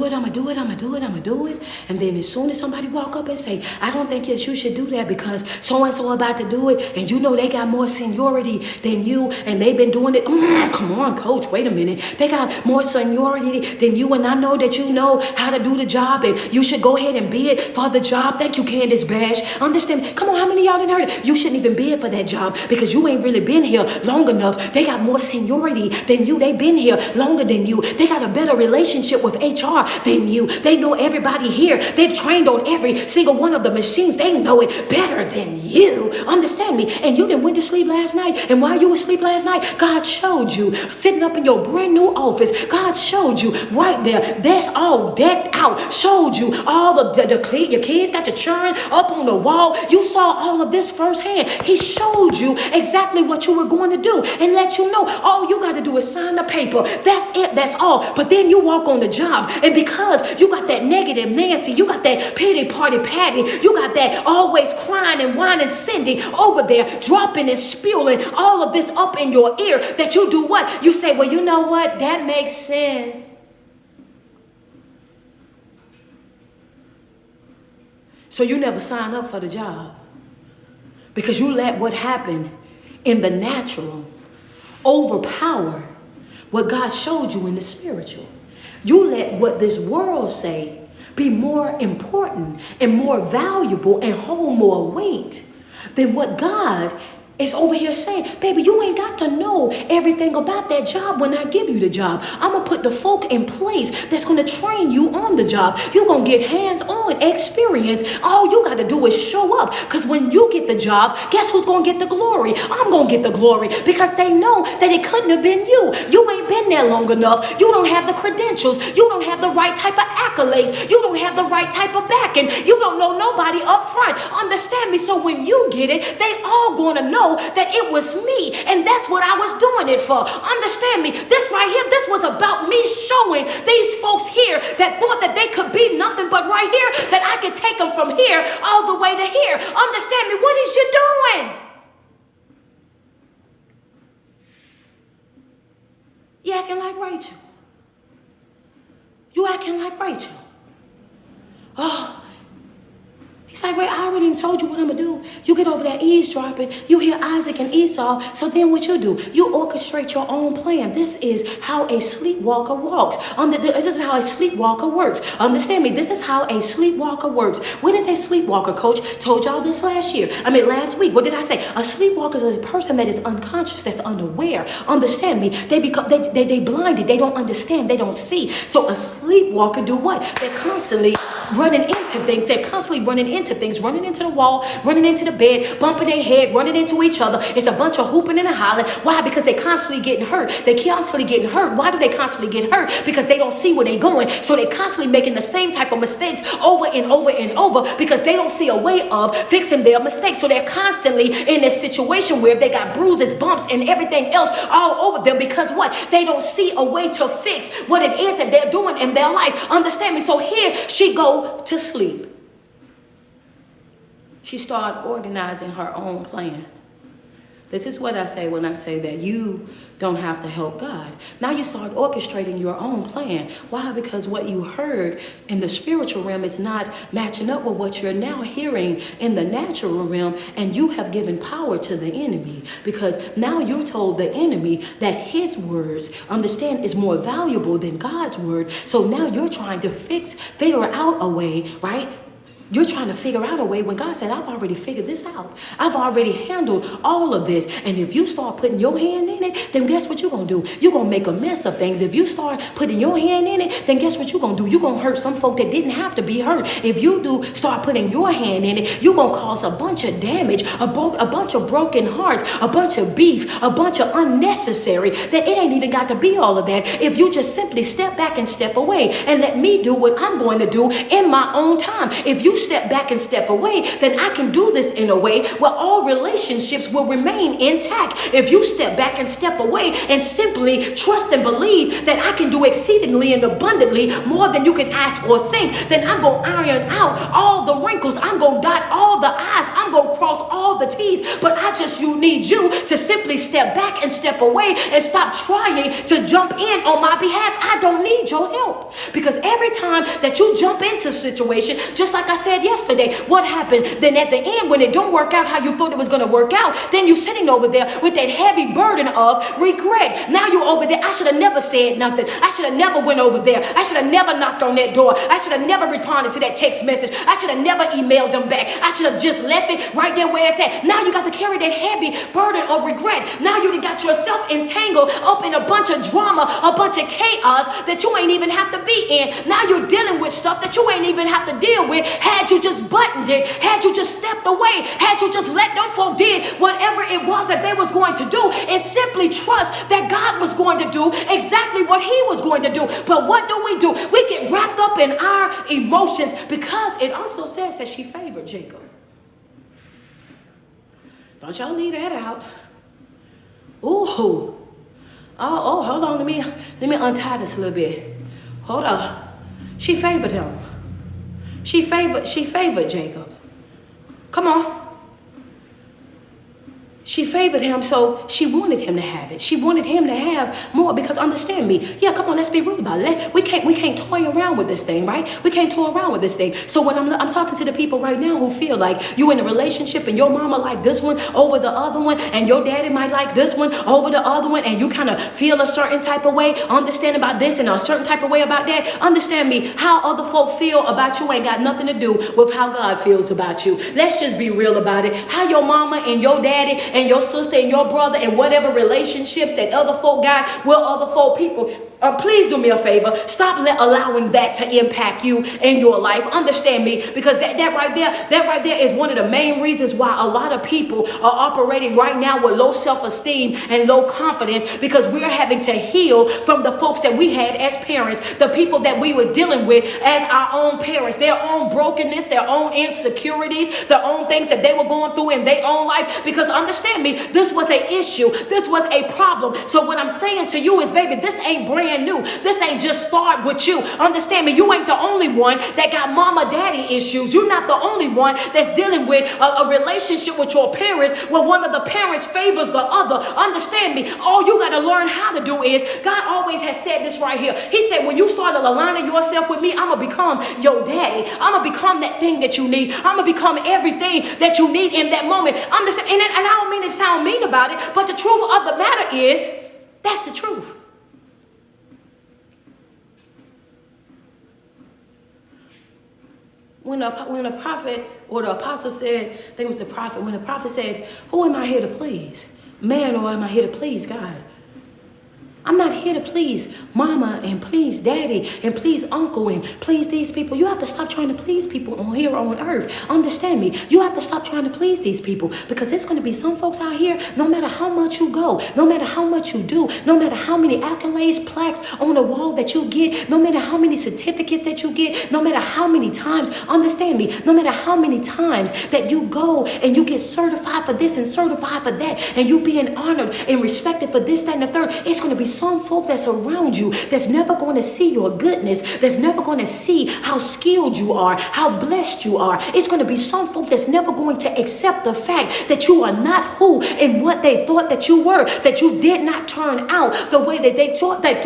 do it. And then as soon as somebody walk up and say, I don't think you should do that because so-and-so about to do it. And you know they got more seniority than you and they've been doing it. Come on, coach, wait a minute. They got more seniority than you. And I know that you know how to do the job and you should go ahead and bid for the job. Thank you, Candace Bash. Understand? Come on, how many of y'all done heard it? You shouldn't even bid for that job because you ain't really been here long enough. They got more seniority than you. They've been here longer than you. They got a better relationship with HR than you. They know everybody here. They've trained on every single one of the machines. They know it better than you. Understand me? And you didn't went to sleep last night. And while you were asleep last night, God showed you sitting up in your brand new office. God showed you right there. That's all decked out. Showed you all of your kids got your children up on the wall. You saw all of this firsthand. He showed you exactly what you were going to do and let you know all you got to do is sign the paper. That's it. That's all. But then you walk on the job, and because you got that negative Nancy, you got that pity party Patty, you got that always crying and whining Cindy over there dropping and spewing all of this up in your ear, that you do what? You say, well, you know what? That makes sense. So you never sign up for the job because you let what happened in the natural overpower what God showed you in the spiritual. You let what this world say be more important and more valuable and hold more weight than what God is over here saying. Baby, you ain't got to know everything about that job when I give you the job. I'm going to put the folk in place that's going to train you on the job. You're going to get hands-on experience. All you got to do is show up, because when you get the job, guess who's going to get the glory? I'm going to get the glory, because they know that it couldn't have been you. You ain't been there long enough. You don't have the credentials. You don't have the right type of accolades. You don't have the right type of backing. You don't know nobody up front. Understand me? So when you get it, they all going to know that it was me, and that's what I was doing it for. Understand me? This right here, this was about me showing these folks here that thought that they could be nothing but right here, that I could take them from here all the way to here. Understand me? What is you doing? You acting like Rachel. You acting like Rachel. Oh, he's like, wait, I already told you what I'm going to do. You get over there eavesdropping. You hear Isaac and Esau. So then what you do? You orchestrate your own plan. This is how a sleepwalker walks. This is how a sleepwalker works. Understand me. This is how a sleepwalker works. What is a sleepwalker, coach? Told y'all this last week. What did I say? A sleepwalker is a person that is unconscious, that's unaware. Understand me. They blinded. They don't understand. They don't see. So a sleepwalker do what? They're constantly running into things. They're constantly running into things, running into the wall, running into the bed, bumping their head, running into each other. It's a bunch of hooping and a hollering. Why? Because they constantly getting hurt. They constantly getting hurt. Why do they constantly get hurt? Because they don't see where they're going. So they're constantly making the same type of mistakes over and over and over because they don't see a way of fixing their mistakes. So they're constantly in this situation where they got bruises, bumps, and everything else all over them because what? They don't see a way to fix what it is that they're doing in their life. Understand me? So here she go to sleep. She started organizing her own plan. This is what I say when I say that you don't have to help God. Now you start orchestrating your own plan. Why? Because what you heard in the spiritual realm is not matching up with what you're now hearing in the natural realm, and you have given power to the enemy because now you're told the enemy that his words, understand, is more valuable than God's word. So now you're trying to figure out a way, right? You're trying to figure out a way when God said, I've already figured this out. I've already handled all of this. And if you start putting your hand in it, then guess what you're going to do? You're going to make a mess of things. If you start putting your hand in it, then guess what you're going to do? You're going to hurt some folk that didn't have to be hurt. If you do start putting your hand in it, you're going to cause a bunch of damage, a bunch of broken hearts, a bunch of beef, a bunch of unnecessary, that it ain't even got to be all of that. If you just simply step back and step away and let me do what I'm going to do in my own time. If you step back and step away, then I can do this in a way where all relationships will remain intact. If you step back and step away and simply trust and believe that I can do exceedingly and abundantly more than you can ask or think, then I'm going to iron out all the wrinkles. I'm going to dot all the I's. I'm going to cross all the T's. But you need you to simply step back and step away and stop trying to jump in on my behalf. I don't need your help, because every time that you jump into a situation, just like I said yesterday, what happened? Then at the end, when it don't work out how you thought it was going to work out, then you're sitting over there with that heavy burden of regret. Now you're over there. I should have never said nothing. I should have never went over there. I should have never knocked on that door. I should have never responded to that text message. I should have never emailed them back. I should have just left it right there where it's at. Now you got to carry that heavy burden of regret. Now you got yourself entangled up in a bunch of drama, a bunch of chaos that you ain't even have to be in. Now you're dealing with stuff that you ain't even have to deal with. Had you just buttoned it, had you just stepped away, had you just let them folk did whatever it was that they was going to do, and simply trust that God was going to do exactly what he was going to do. But what do? We get wrapped up in our emotions, because it also says that she favored Jacob. Don't y'all leave that out. Ooh. Oh, hold on. Let me untie this a little bit. Hold on. She favored him. She favored Jacob. Come on. She favored him, so she wanted him to have it. She wanted him to have more, because understand me. Yeah, come on, let's be real about it. We can't toy around with this thing, right? We can't toy around with this thing. So when I'm talking to the people right now who feel like you in a relationship and your mama like this one over the other one, and your daddy might like this one over the other one, and you kind of feel a certain type of way, understand about this and a certain type of way about that. Understand me, how other folk feel about you ain't got nothing to do with how God feels about you. Let's just be real about it. How your mama and your daddy and your sister and your brother and whatever relationships that other folk got with other folk people, please do me a favor. Stop allowing that to impact you in your life. Understand me, because that right there is one of the main reasons why a lot of people are operating right now with low self-esteem and low confidence, because we're having to heal from the folks that we had as parents, the people that we were dealing with as our own parents, their own brokenness, their own insecurities, their own things that they were going through in their own life. Because understand Understand me? This was an issue. This was a problem. So what I'm saying to you is, baby, this ain't brand new. This ain't just start with you. Understand me? You ain't the only one that got mama, daddy issues. You're not the only one that's dealing with a relationship with your parents where one of the parents favors the other. Understand me? All you got to learn how to do is, God always has said this right here. He said, when you start aligning yourself with me, I'm going to become your daddy. I'm going to become that thing that you need. I'm going to become everything that you need in that moment. Understand? And I don't mean to sound mean about it, but the truth of the matter is, that's the truth. When a prophet or the apostle said, I think it was the prophet, when the prophet said, who am I here to please? Man, or am I here to please God? I'm not here to please mama and please daddy and please uncle and please these people. You have to stop trying to please people on here on earth. Understand me? You have to stop trying to please these people, because there's going to be some folks out here, no matter how much you go, no matter how much you do, no matter how many accolades, plaques on the wall that you get, no matter how many certificates that you get, no matter how many times, understand me, no matter how many times that you go and you get certified for this and certified for that, and you being honored and respected for this, that, and the third, it's going to be some folk that's around you that's never going to see your goodness, that's never going to see how skilled you are, how blessed you are. It's going to be some folk that's never going to accept the fact that you are not who and what they thought that you were, that you did not turn out the way that they thought that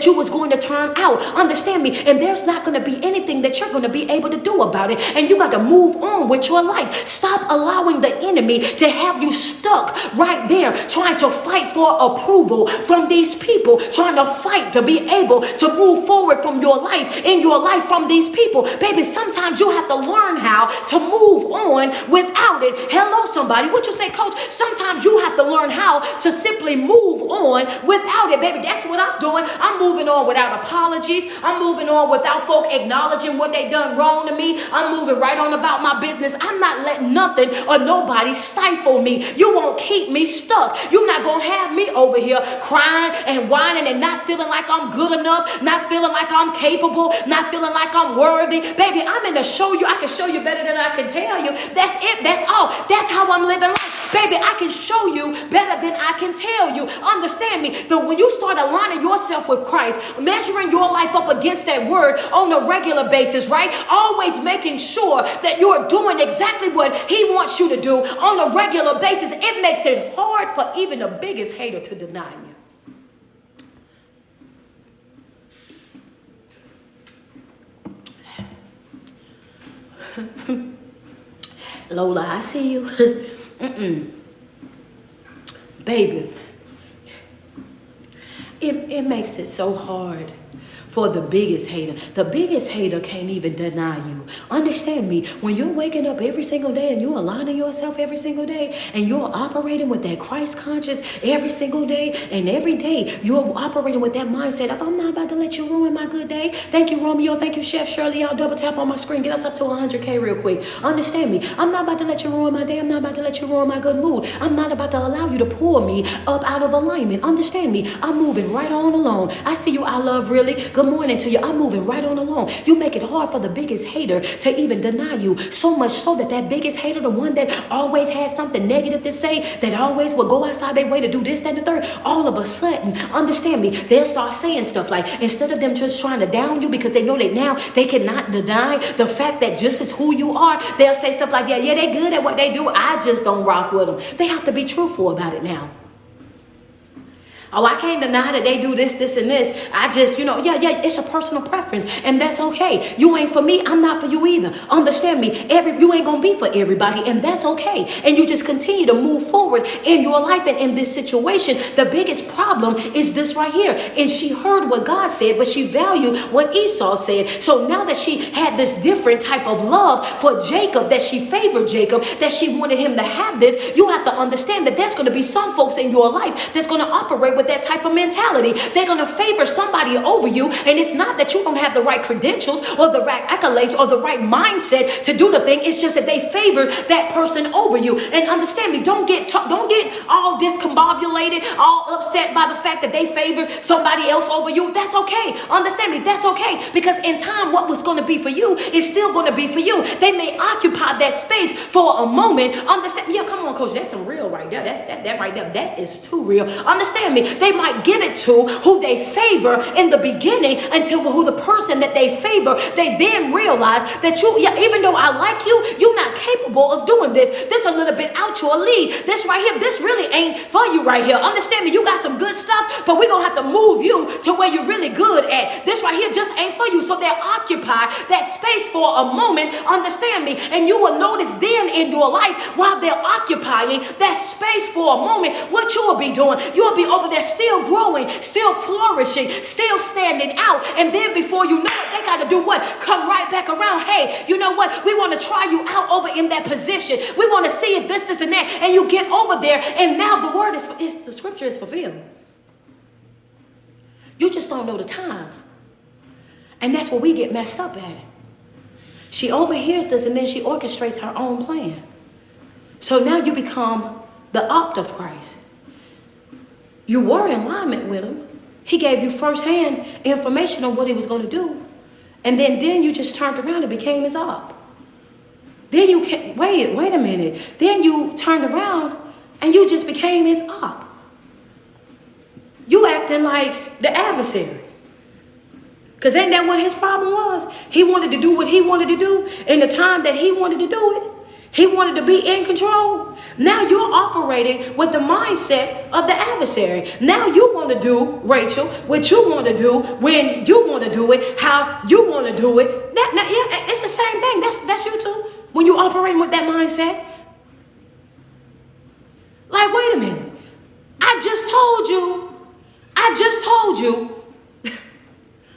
you was going to turn out. Understand me? And there's not going to be anything that you're going to be able to do about it. And you got to move on with your life. Stop allowing the enemy to have you stuck right there trying to fight for approval from these people, trying to fight to be able to move forward from your life, in your life from these people. Baby, sometimes you have to learn how to move on without it. Hello, somebody. What you say, coach? Sometimes you have to learn how to simply move on without it, baby. That's what I'm doing. I'm moving on without apologies. I'm moving on without folk acknowledging what they done wrong to me. I'm moving right on about my business. I'm not letting nothing or nobody stifle me. You won't keep me stuck. You're not going to have me over here crying and whining and not feeling like I'm good enough, not feeling like I'm capable, not feeling like I'm worthy. Baby, I'm in to show you. I can show you better than I can tell you. That's it. That's all. That's how I'm living life. Baby, I can show you better than I can tell you. Understand me? That when you start aligning yourself with Christ, measuring your life up against that word on a regular basis, right? Always making sure that you're doing exactly what he wants you to do on a regular basis. It makes it hard for even the biggest hater to deny you. Lola, I see you. Baby, it makes it so hard for the biggest hater. The biggest hater can't even deny you. Understand me, when you're waking up every single day and you're aligning yourself every single day and you're operating with that Christ conscious every single day, and every day you're operating with that mindset of, I'm not about to let you ruin my good day. Thank you, Romeo. Thank you, Chef Shirley. I'll double tap on my screen. Get us up to 100K real quick. Understand me, I'm not about to let you ruin my day. I'm not about to let you ruin my good mood. I'm not about to allow you to pull me up out of alignment. Understand me, I'm moving right on along. I see you, I love really. Good morning to you. I'm moving right on along. You make it hard for the biggest hater to even deny you, so much so that that biggest hater, the one that always has something negative to say, that always will go outside their way to do this, that, and the third, all of a sudden, understand me, they'll start saying stuff like, instead of them just trying to down you because they know that now they cannot deny the fact that just as who you are, they'll say stuff like, yeah, they good at what they do. I just don't rock with them. They have to be truthful about it now. Oh, I can't deny that they do this, and this. I just, it's a personal preference, and that's okay. You ain't for me, I'm not for you either. Understand me, you ain't gonna be for everybody, and that's okay. And you just continue to move forward in your life and in this situation. The biggest problem is this right here. And she heard what God said, but she valued what Esau said. So now that she had this different type of love for Jacob, that she favored Jacob, that she wanted him to have this, you have to understand that there's gonna be some folks in your life that's gonna operate with with that type of mentality. They're going to favor somebody over you. And it's not that you don't have the right credentials or the right accolades or the right mindset to do the thing. It's just that they favor that person over you. And understand me, don't get all discombobulated, all upset by the fact that they favor somebody else over you. That's okay. Understand me, that's okay. Because in time, what was going to be for you is still going to be for you. They may occupy that space for a moment. Understand? Yeah, come on, coach. That's some real right there. That right there. That is too real. Understand me. They might give it to who they favor in the beginning until who the person that they favor, they then realize that even though I like you, you're not capable of doing this. This a little bit out your league. This right here, this really ain't for you right here. Understand me. You got some good stuff, but we're going to have to move you to where you're really good at. This right here just ain't for you. So they occupy that space for a moment. Understand me. And you will notice then in your life, while they're occupying that space for a moment, what you will be doing, you will be over there still growing, still flourishing, still standing out. And then before you know it, they got to do what? Come right back around. Hey, you know what? We want to try you out over in that position. We want to see if this, and that. And you get over there. And now the word the scripture is fulfilled. You just don't know the time. And that's where we get messed up at. She overhears this and then she orchestrates her own plan. So now you become the opt of Christ. You were in alignment with him. He gave you firsthand information on what he was going to do. And then you just turned around and became his opt. Then you wait a minute. Then you turned around and you just became his opt. You acting like the adversary. Because ain't that what his problem was? He wanted to do what he wanted to do in the time that he wanted to do it. He wanted to be in control. Now you're operating with the mindset of the adversary. Now you want to do, Rachel, what you want to do, when you want to do it, how you want to do it. Yeah, it's the same thing. That's you too. When you operating with that mindset. Like, wait a minute. I just told you.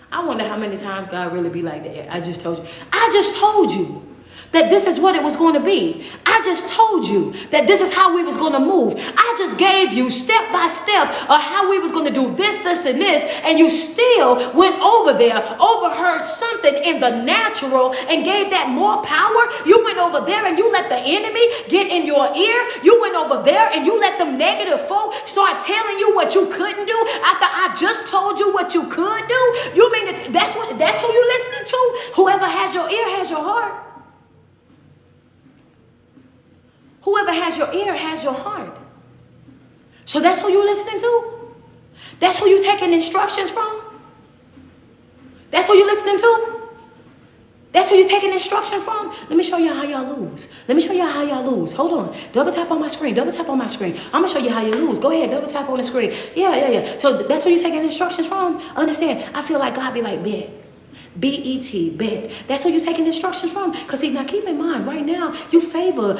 I wonder how many times God really be like that. I just told you that this is what it was going to be. I just told you that this is how we was going to move. I just gave you step by step of how we was going to do this, and this, and you still went over there, overheard something in the natural and gave that more power. You went over there and you let the enemy get in your ear. You went over there and you let them negative folk start telling you what you couldn't do after I just told you what you could do. You mean that's who you listening to? Whoever has your ear has your heart. Whoever has your ear has your heart. So that's who you're listening to? That's who you're taking instructions from? That's who you're listening to? That's who you're taking instruction from? Let me show you how y'all lose. Hold on. Double tap on my screen. I'm going to show you how you lose. Go ahead. Double tap on the screen. Yeah. So that's who you're taking instructions from? Understand? I feel like God be like, bet. B-E-T, bet. That's who you're taking instructions from. Because see, now keep in mind, right now, you favor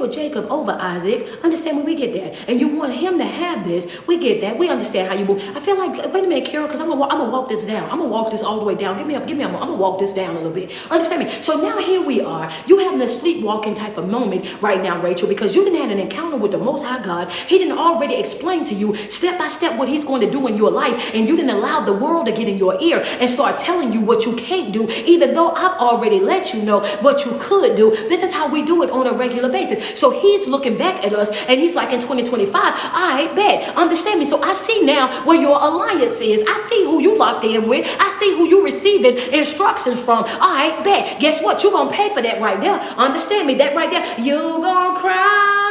Jacob over Isaac. Understand when we get that. And you want him to have this. We get that. We understand how you move. I feel like, wait a minute, Carol, because I'm going to walk this down. I'm going to walk this all the way down. I'm going to walk this down a little bit. Understand me? So now here we are. You having a sleepwalking type of moment right now, Rachel, because you didn't have an encounter with the Most High God. He didn't already explain to you step by step what he's going to do in your life. And you didn't allow the world to get in your ear and start telling you what you can't do, even though I've already let you know what you could do. This is how we do it on a regular basis. So he's looking back at us and he's like, in 2025, I bet. Understand me? So I see now where your alliance is. I see who you locked in with. I see who you receiving instructions from. I bet. Guess what? You're going to pay for that right there. Understand me? That right there. You going to cry.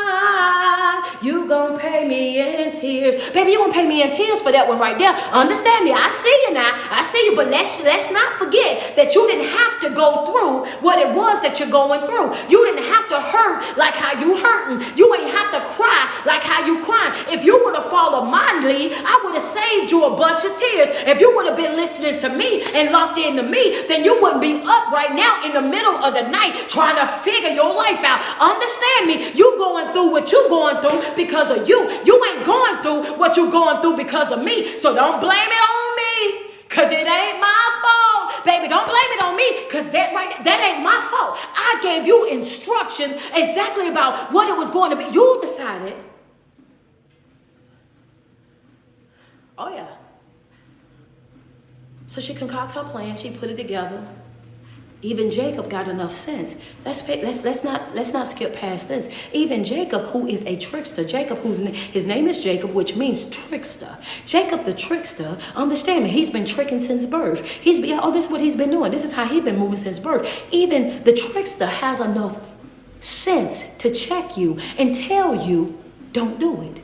You going to pay me in tears. Baby, you going to pay me in tears for that one right there. Understand me? I see you now. I see you. But let's not forget that you didn't have to go through what it was that you're going through. You didn't have to hurt like how you hurting. You ain't have to cry like how you crying. If you would have followed my lead, I would have saved you a bunch of tears. If you would have been listening to me and locked into me, then you wouldn't be up right now in the middle of the night trying to figure your life out. Understand me? You going through what you going through because of you. You ain't going through what you going through because of me. So don't blame it on me, because it ain't my fault. Baby, don't blame it on me, because that ain't my fault. I gave you instructions exactly about what it was going to be. You decided Oh yeah. So she concocts her plan. She put it together. Even Jacob got enough sense. Let's not skip past this. Even Jacob, who is a trickster, Jacob, his name is Jacob, which means trickster. Jacob the trickster, understand me, he's been tricking since birth. This is what he's been doing. This is how he's been moving since birth. Even the trickster has enough sense to check you and tell you, don't do it.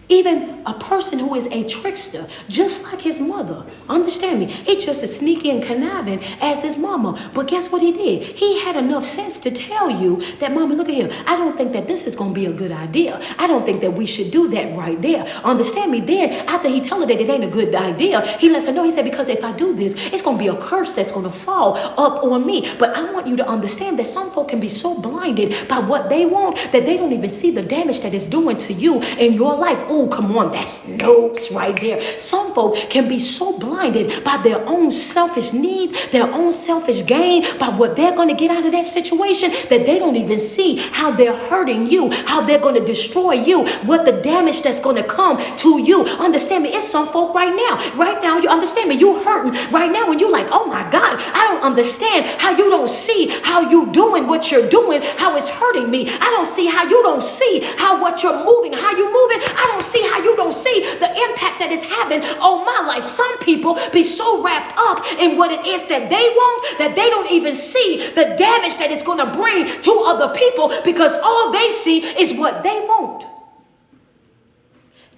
Even a person who is a trickster, just like his mother, understand me, it's just as sneaky and conniving as his mama. But guess what he did? He had enough sense to tell you that, mama, look at here, I don't think that this is going to be a good idea. I don't think that we should do that right there. Understand me? Then, after he told her that it ain't a good idea, he lets her know, he said, because if I do this, it's going to be a curse that's going to fall up on me. But I want you to understand that some folk can be so blinded by what they want that they don't even see the damage that it's doing to you in your life. Oh, come on, that's notes right there. Some folk can be so blinded by their own selfish need, their own selfish gain, by what they're going to get out of that situation, that they don't even see how they're hurting you, how they're going to destroy you, what the damage that's going to come to you. Understand me? It's some folk right now, you understand me? You hurting right now, and you're like, oh my God, I don't understand how you don't see how you doing what you're doing, how it's hurting me. I don't see how you don't see how what you're moving, how you moving. I don't see how you don't see the impact that it's having on my life. Some people be so wrapped up in what it is that they want that they don't even see the damage that it's going to bring to other people, because all they see is what they want.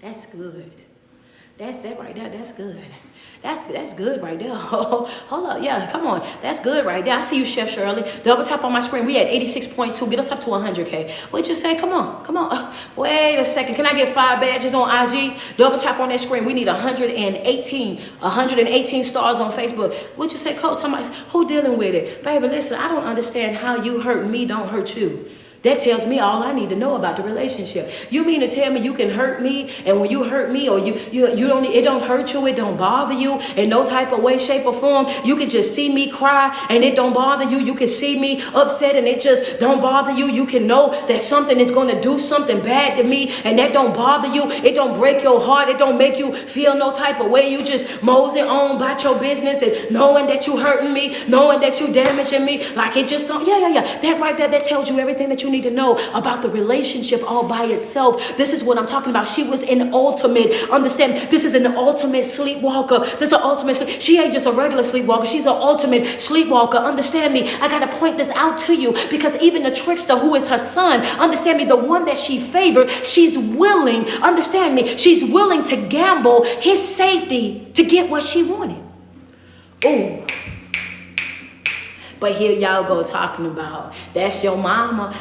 That's good. That's that right there. That's good. That's good right there. Hold up. Yeah, come on. That's good right there. I see you, Chef Shirley. Double tap on my screen. We at 86.2. Get us up to 100K. What'd you say? Come on. Wait a second. Can I get 5 badges on IG? Double tap on that screen. We need 118 stars on Facebook. What'd you say, Coach? Who dealing with it? Baby, listen, I don't understand how you hurt me don't hurt you. That tells me all I need to know about the relationship. You mean to tell me you can hurt me, and when you hurt me, or you don't, it don't hurt you, it don't bother you in no type of way, shape, or form? You can just see me cry and it don't bother you. You can see me upset and it just don't bother you. You can know that something is going to do something bad to me and that don't bother you. It don't break your heart. It don't make you feel no type of way. You just mosey on about your business and knowing that you hurting me, knowing that you damaging me. Like it just don't. Yeah. That right there, that tells you everything that you need to know about the relationship all by itself. This is what I'm talking about. She was an ultimate, understand, this is an ultimate sleepwalker. This is an ultimate, she ain't just a regular sleepwalker. She's an ultimate sleepwalker. Understand me. I got to point this out to you, because even the trickster who is her son, understand me, the one that she favored, she's willing, understand me, she's willing to gamble his safety to get what she wanted. Ooh. But here y'all go talking about, that's your mama,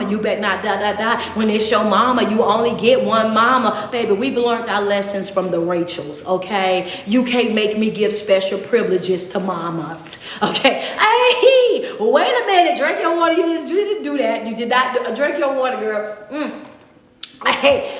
you better not die. When it's your mama, you only get one mama. Baby, we've learned our lessons from the Rachels, okay? You can't make me give special privileges to mamas, okay? Hey, wait a minute, drink your water. You didn't do that. You did not drink your water, girl. Hey.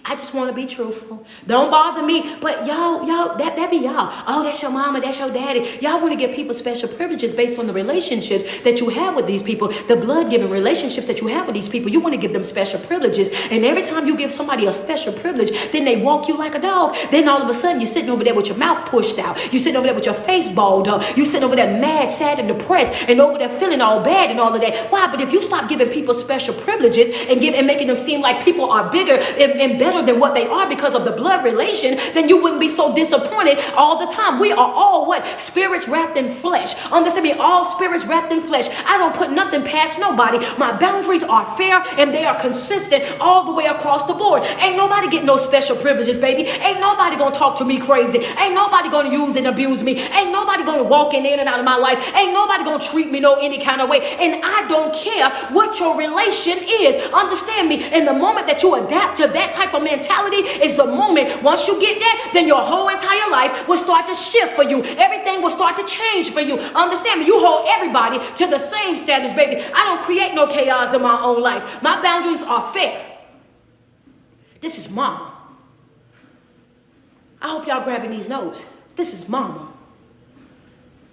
I just want to be truthful. Don't bother me. But y'all, that be y'all. Oh, that's your mama, that's your daddy. Y'all want to give people special privileges based on the relationships that you have with these people, the blood-giving relationships that you have with these people. You want to give them special privileges. And every time you give somebody a special privilege, then they walk you like a dog. Then all of a sudden, you're sitting over there with your mouth pushed out. You're sitting over there with your face balled up. You're sitting over there mad, sad, and depressed, and over there feeling all bad and all of that. Why? But if you stop giving people special privileges and making them seem like people are bigger and better than what they are because of the blood relation, then you wouldn't be so disappointed all the time. We are all what? Spirits wrapped in flesh. Understand me? All spirits wrapped in flesh. I don't put nothing past nobody. My boundaries are fair and they are consistent all the way across the board. Ain't nobody get no special privileges, baby. Ain't nobody gonna talk to me crazy. Ain't nobody gonna use and abuse me. Ain't nobody gonna walk in and out of my life. Ain't nobody gonna treat me any kind of way. And I don't care what your relation is. Understand me? In the moment that you adapt to that type of mentality is the moment, once you get that, then your whole entire life will start to shift for you. Everything will start to change for you. Understand me? You hold everybody to the same standards, baby. I don't create no chaos in my own life. My boundaries are fair. This is mama. I hope y'all grabbing these notes. This is mama.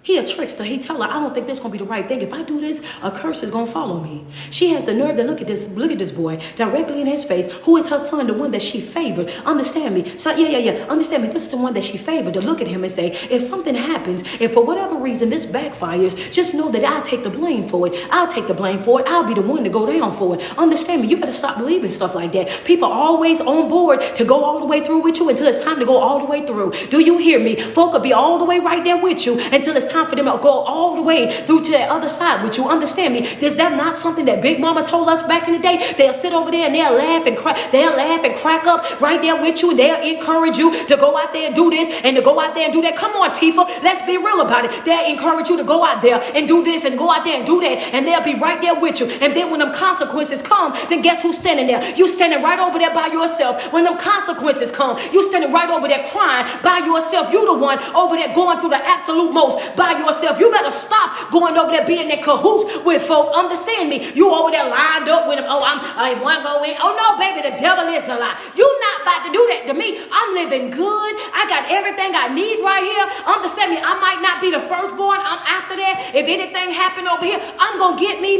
He a trickster. He tell her, I don't think this is gonna be the right thing. If I do this, a curse is gonna follow me. She has the nerve to look at this boy directly in his face, who is her son, the one that she favored. Understand me? So understand me. This is the one that she favored, to look at him and say, if something happens, if for whatever reason this backfires, just know that I'll take the blame for it. I'll take the blame for it. I'll be the one to go down for it. Understand me? You gotta stop believing stuff like that. People are always on board to go all the way through with you until it's time to go all the way through. Do you hear me? Folk will be all the way right there with you until it's time for them to go all the way through to the other side with you. Understand me? Is that not something that Big Mama told us back in the day? They'll sit over there and they'll laugh and cry. They'll laugh and crack up right there with you. They'll encourage you to go out there and do this and to go out there and do that. Come on, Tifa. Let's be real about it. They'll encourage you to go out there and do this and go out there and do that. And they'll be right there with you. And then when them consequences come, then guess who's standing there? You standing right over there by yourself. When them consequences come, you standing right over there crying by yourself. You the one over there going through the absolute most by yourself. You better stop going over there being in cahoots with folk. Understand me? You over there lined up with them. Oh, I want to go in. Oh no, baby, the devil is a lie. You not about to do that to me. I'm living good. I got everything I need right here. Understand me? I might not be the firstborn. I'm after that. If anything happened over here, I'm gonna get me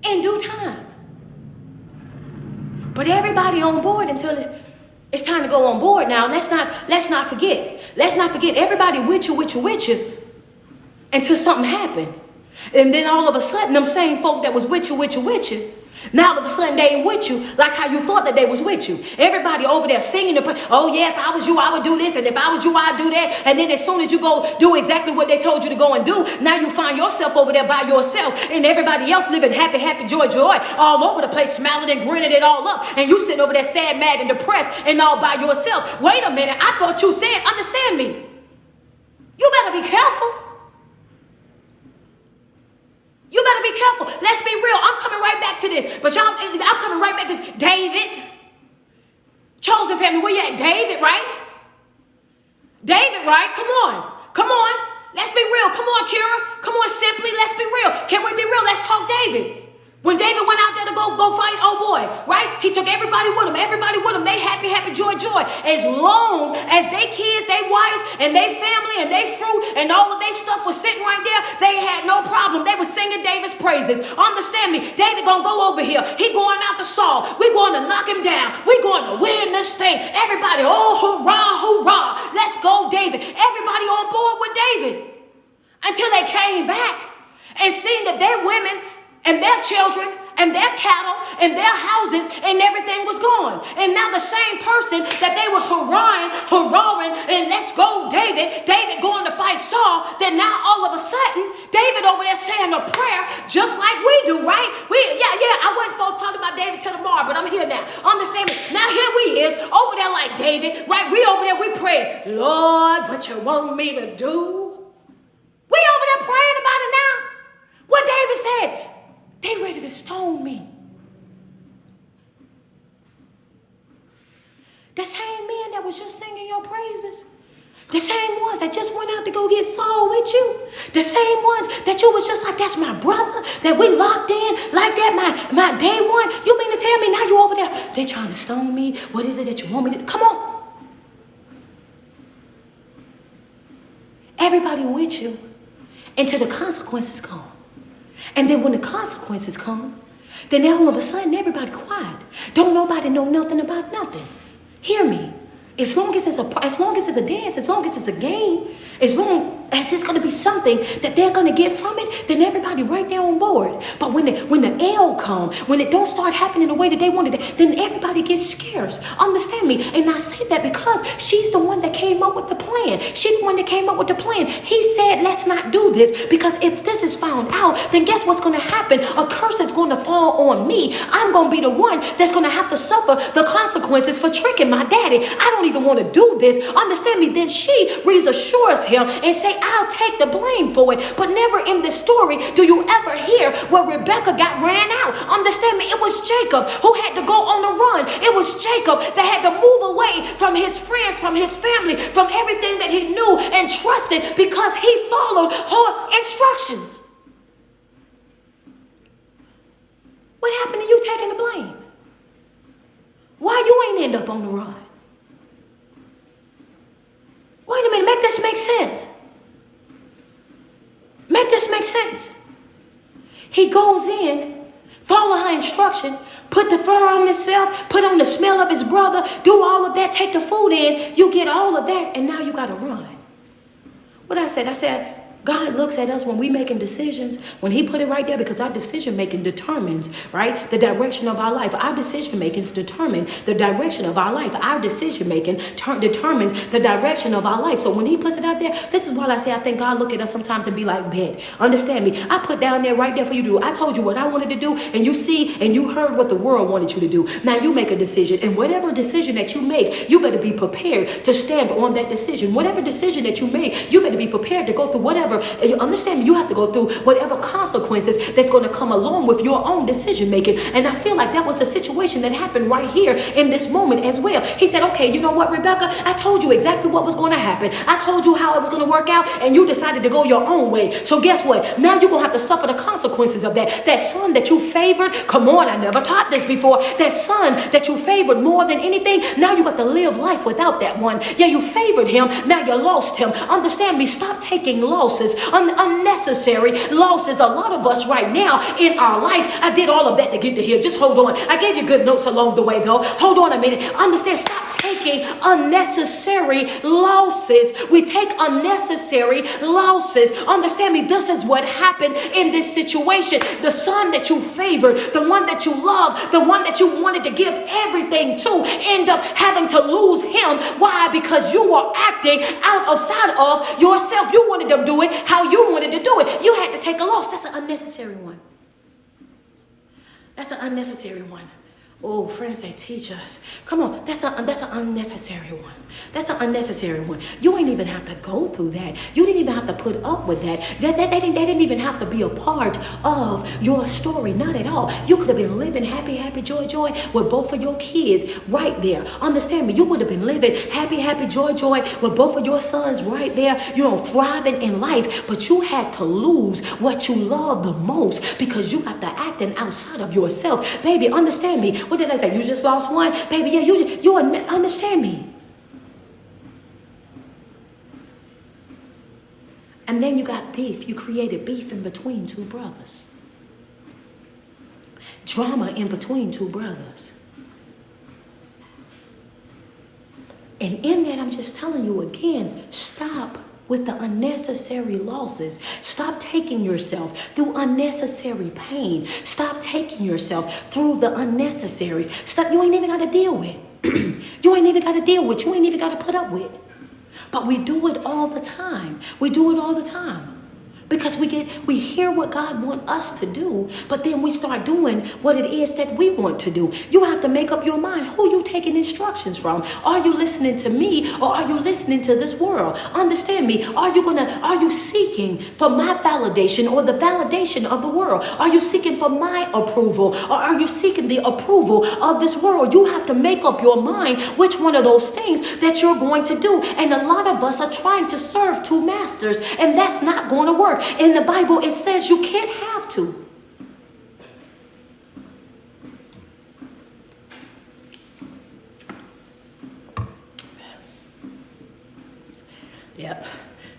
in due time. But everybody on board until it's time to go on board now. Let's not forget. Let's not forget. Everybody with you until something happened. And then all of a sudden, them same folk that was with you, now all of a sudden they ain't with you like how you thought that they was with you. Everybody over there singing oh yeah, if I was you, I would do this, and if I was you, I'd do that. And then as soon as you go do exactly what they told you to go and do, now you find yourself over there by yourself, and everybody else living happy, joy, all over the place, smiling and grinning it all up. And you sitting over there sad, mad, and depressed, and all by yourself. Wait a minute, I thought you said, understand me. You better be careful. You better be careful. Let's be real. I'm coming right back to this. But I'm coming right back to this. David. Chosen family. Where you at? David, right? David, right? Come on. Come on. Let's be real. Come on, Kira. Come on, Simply. Let's be real. Can we be real? Let's talk David. When David went out there to go fight, oh boy, right? He took everybody with him. They happy, joy. As long as they kids, they wives, and they family, and they fruit, and all of their stuff was sitting right there, they had no problem. They were singing David's praises. Understand me? David gonna go over here. He going after Saul. We going to knock him down. We going to win this thing. Everybody, oh, hurrah, hoorah. Let's go, David. Everybody on board with David. Until they came back and seen that their women and their children and their cattle and their houses and everything was gone. And now the same person that they was hurrahing, and let's go, David going to fight Saul, then now all of a sudden, David over there saying a prayer just like we do, right? I wasn't supposed to talk about David till tomorrow, but I'm here now. Understand me? Now here we is, over there like David, right? We over there, we pray, Lord, what you want me to do? We over there praying about it now. What David said, they ready to stone me. The same men that was just singing your praises. The same ones that just went out to go get Saul with you. The same ones that you was just like, that's my brother, that we locked in like that, my day one. You mean to tell me now you over there, they trying to stone me? What is it that you want me to do? Come on. Everybody with you until the consequences come. And then when the consequences come, then all of a sudden everybody quiet. Don't nobody know nothing about nothing. Hear me. As long as it's a dance, as long as it's a game, as long as it's going to be something that they're going to get from it, then everybody right there on board. But when the L come, when it don't start happening the way that they wanted it, then everybody gets scarce. Understand me? And I say that because she's the one that came up with the plan. She's the one that came up with the plan. He said, let's not do this, because if this is found out, then guess what's going to happen? A curse is going to fall on me. I'm going to be the one that's going to have to suffer the consequences for tricking my daddy. I don't even want to do this. Understand me? Then she reassures him and say, I'll take the blame for it. But never in this story do you ever hear where Rebecca got ran out. Understand me? It was Jacob who had to go on the run. It was Jacob that had to move away from his friends, from his family, from everything that he knew and trusted, because he followed her instructions. What happened to you taking the blame? Why you ain't end up on the run? Wait a minute, make this make sense. sense. He goes in, follow her instruction, put the fur on himself, put on the smell of his brother, do all of that, take the food in, you get all of that, and now you got to run. What I said, God looks at us when we making decisions, when he put it right there, because our decision making determines, right, the direction of our life. Our decision making determine the direction of our life. Our decision making determines the direction of our life. So when he puts it out there, this is why I say I think God look at us sometimes and be like, bet, understand me. I put down there right there for you to do. I told you what I wanted to do, and you see, and you heard what the world wanted you to do. Now you make a decision, and whatever decision that you make, you better be prepared to stand on that decision. Whatever decision that you make, you better be prepared to go through whatever. And you understand, you have to go through whatever consequences that's going to come along with your own decision making. And I feel like that was the situation that happened right here in this moment as well. He said, okay, you know what, Rebecca, I told you exactly what was going to happen. I told you how it was going to work out, and you decided to go your own way. So guess what? Now you're going to have to suffer the consequences of that. That son that you favored, come on, I never taught this before. That son that you favored more than anything, now you got to live life without that one. Yeah, you favored him, now you lost him. Understand me, stop taking losses, unnecessary losses. A lot of us right now in our life, I did all of that to get to here. Just hold on. I gave you good notes along the way though. Hold on a minute. Understand, stop taking unnecessary losses. We take unnecessary losses. Understand me, this is what happened in this situation. The son that you favored, the one that you loved, the one that you wanted to give everything to, end up having to lose him. Why? Because you were acting outside of yourself. You wanted to do it how you wanted to do it. You had to take a loss. That's an unnecessary one. That's an unnecessary one. Oh, friends, they teach us. Come on, that's an unnecessary one. That's an unnecessary one. You ain't even have to go through that. You didn't even have to put up with that. They didn't even have to be a part of your story. Not at all. You could have been living happy, happy, joy, joy with both of your kids right there. Understand me? You would have been living happy, happy, joy, joy with both of your sons right there, thriving in life. But you had to lose what you love the most because you got to acting outside of yourself. Baby, understand me. What did I say? You just lost one? Baby, yeah, you understand me. And then you got beef. You created beef in between two brothers. Drama in between two brothers. And in that, I'm just telling you again, stop with the unnecessary losses. Stop taking yourself through unnecessary pain. Stop taking yourself through the unnecessaries. Stuff you ain't even got to deal with. You ain't even got to deal with. You ain't even got to put up with. But we do it all the time. We do it all the time. Because we hear what God wants us to do, but then we start doing what it is that we want to do. You have to make up your mind. Who you taking instructions from? Are you listening to me or are you listening to this world? Understand me. Are you seeking for my validation or the validation of the world? Are you seeking for my approval or are you seeking the approval of this world? You have to make up your mind which one of those things that you're going to do. And a lot of us are trying to serve two masters, and that's not going to work. In the Bible, it says you can't have to. Yep,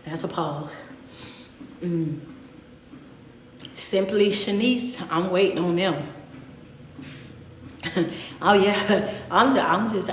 that's a pause. Simply Shanice, I'm waiting on them. Oh yeah, I'm just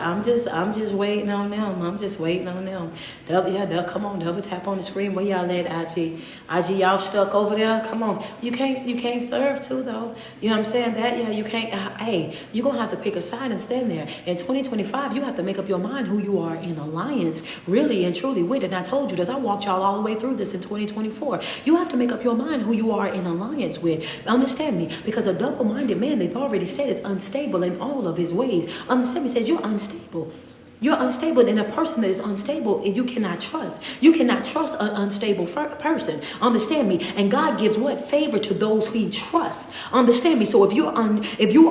waiting on them. I'm just waiting on them. They'll come on, double tap on the screen. Where y'all at, IG? IG, y'all stuck over there? Come on. You can't serve too though. You know what I'm saying? That yeah, you can't. Hey, you're gonna have to pick a side and stand there. In 2025, you have to make up your mind who you are in alliance, really and truly with. And I told you this. I walked y'all all the way through this in 2024. You have to make up your mind who you are in alliance with. Understand me? Because a double-minded man, they've already said, it's unstable in all of his ways. Understand me? Says you're unstable. You're unstable, and a person that is unstable, you cannot trust. You cannot trust an unstable person. Understand me? And God gives what? Favor to those He trusts. Understand me? So if you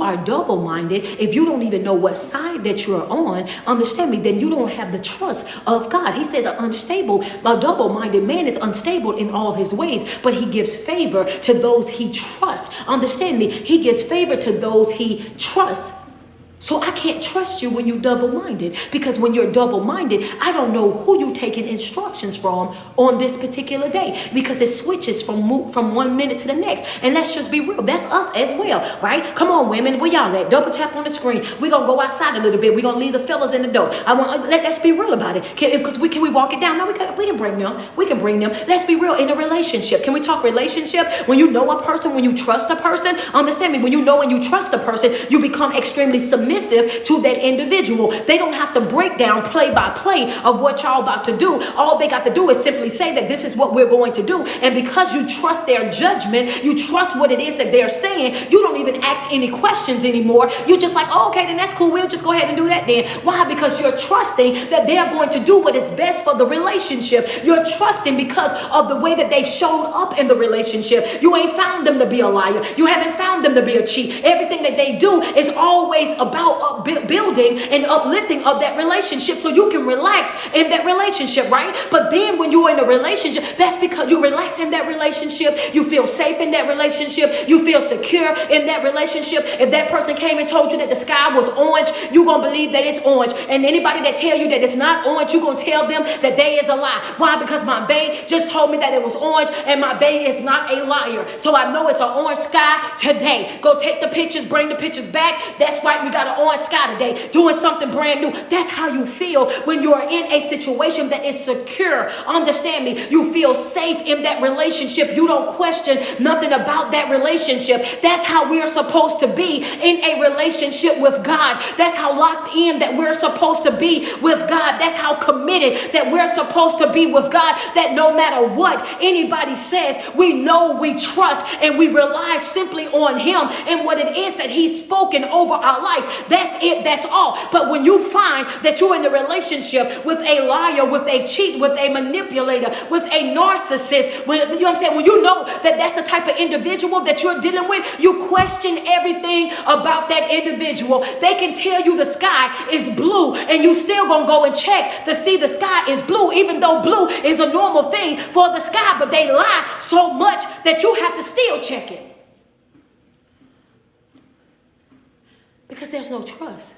are double-minded, if you don't even know what side that you're on, understand me, then you don't have the trust of God. He says a double-minded man is unstable in all his ways, but He gives favor to those He trusts. Understand me? He gives favor to those He trusts. So I can't trust you when you're double-minded, because when you're double-minded, I don't know who you're taking instructions from on this particular day, because it switches from 1 minute to the next. And let's just be real. That's us as well, right? Come on, women. Where y'all at? Double tap on the screen. We're going to go outside a little bit. We're going to leave the fellas in the door. Let's be real about it. Can we walk it down? No, we can bring them. We can bring them. Let's be real. In a relationship, can we talk relationship? When you know a person, when you trust a person, understand me, when you know and you trust a person, you become extremely submissive to that individual. They don't have to break down play by play of what y'all about to do. All they got to do is simply say that this is what we're going to do. And because you trust their judgment, you trust what it is that they're saying, you don't even ask any questions anymore. You're just like, oh, okay, then that's cool. We'll just go ahead and do that then. Why? Because you're trusting that they're going to do what is best for the relationship. You're trusting because of the way that they've showed up in the relationship. You ain't found them to be a liar. You haven't found them to be a cheat. Everything that they do is always about building and uplifting of that relationship, so you can relax in that relationship, right? But then when you're in a relationship, that's because you relax in that relationship. You feel safe in that relationship. You feel secure in that relationship. If that person came and told you that the sky was orange, you're going to believe that it's orange. And anybody that tell you that it's not orange, you're going to tell them that they is a lie. Why? Because my bae just told me that it was orange, and my bae is not a liar. So I know it's an orange sky today. Go take the pictures, bring the pictures back. That's right, we got an orange sky today, doing something brand new. That's how you feel when you're in a situation that is secure. Understand me. You feel safe in that relationship. You don't question nothing about that relationship. That's how we're supposed to be in a relationship with God. That's how locked in that we're supposed to be with God. That's how committed that we're supposed to be with God, that no matter what anybody says, we know, we trust, and we rely simply on Him and what it is that He's spoken over our life. That's it. That's all. But when you find that you're in a relationship with a liar, with a cheat, with a manipulator, with a narcissist, when you know what I'm saying, when you know that that's the type of individual that you're dealing with, you question everything about that individual. They can tell you the sky is blue, and you still gonna go and check to see the sky is blue, even though blue is a normal thing for the sky. But they lie so much that you have to still check it, because there's no trust.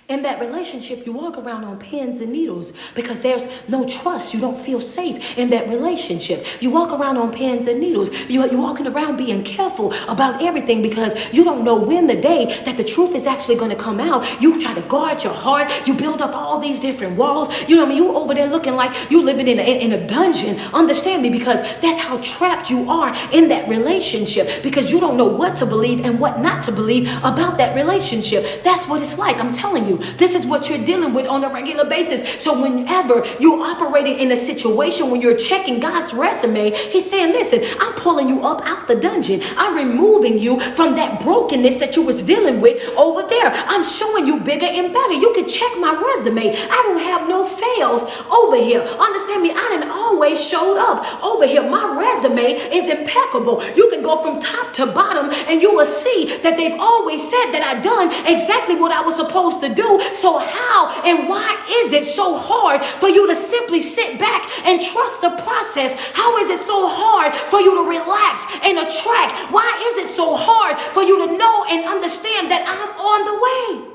In that relationship, you walk around on pins and needles because there's no trust. You don't feel safe in that relationship. You walk around on pins and needles. You're walking around being careful about everything because you don't know when the day that the truth is actually going to come out. You try to guard your heart. You build up all these different walls. You know what I mean? You over there looking like you living in a dungeon. Understand me, because that's how trapped you are in that relationship, because you don't know what to believe and what not to believe about that relationship. That's what it's like. I'm telling you. This is what you're dealing with on a regular basis. So whenever you're operating in a situation, when you're checking God's resume, He's saying, listen, I'm pulling you up out the dungeon. I'm removing you from that brokenness that you was dealing with over there. I'm showing you bigger and better. You can check my resume. I don't have no fails over here. Understand me? I didn't always showed up over here. My resume is impeccable. You can go from top to bottom and you will see that they've always said that I done exactly what I was supposed to do. So how and why is it so hard for you to simply sit back and trust the process? How is it so hard for you to relax and attract? Why is it so hard for you to know and understand that I'm on the way?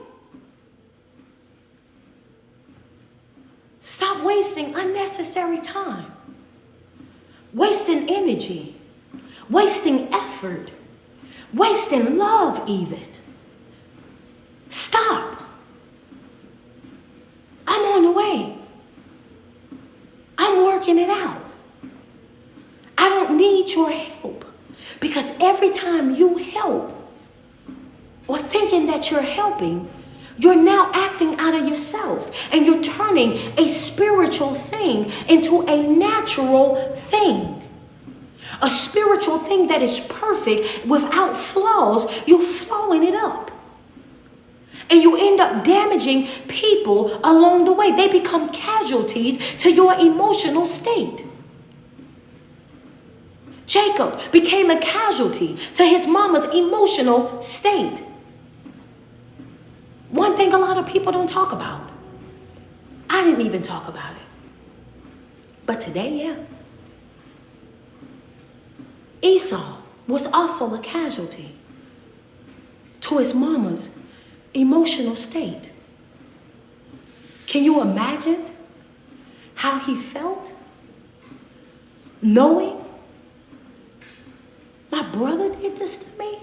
Stop wasting unnecessary time, wasting energy, wasting effort, wasting love even. Stop. I'm on the way. I'm working it out. I don't need your help, because every time you help or thinking that you're helping, you're now acting out of yourself, and you're turning a spiritual thing into a natural thing. A spiritual thing that is perfect without flaws, you're flowing it up. And you end up damaging people along the way. They become casualties to your emotional state. Jacob became a casualty to his mama's emotional state. One thing a lot of people don't talk about. I didn't even talk about it. But today, yeah. Esau was also a casualty to his mama's emotional state. Can you imagine how he felt knowing my brother did this to me?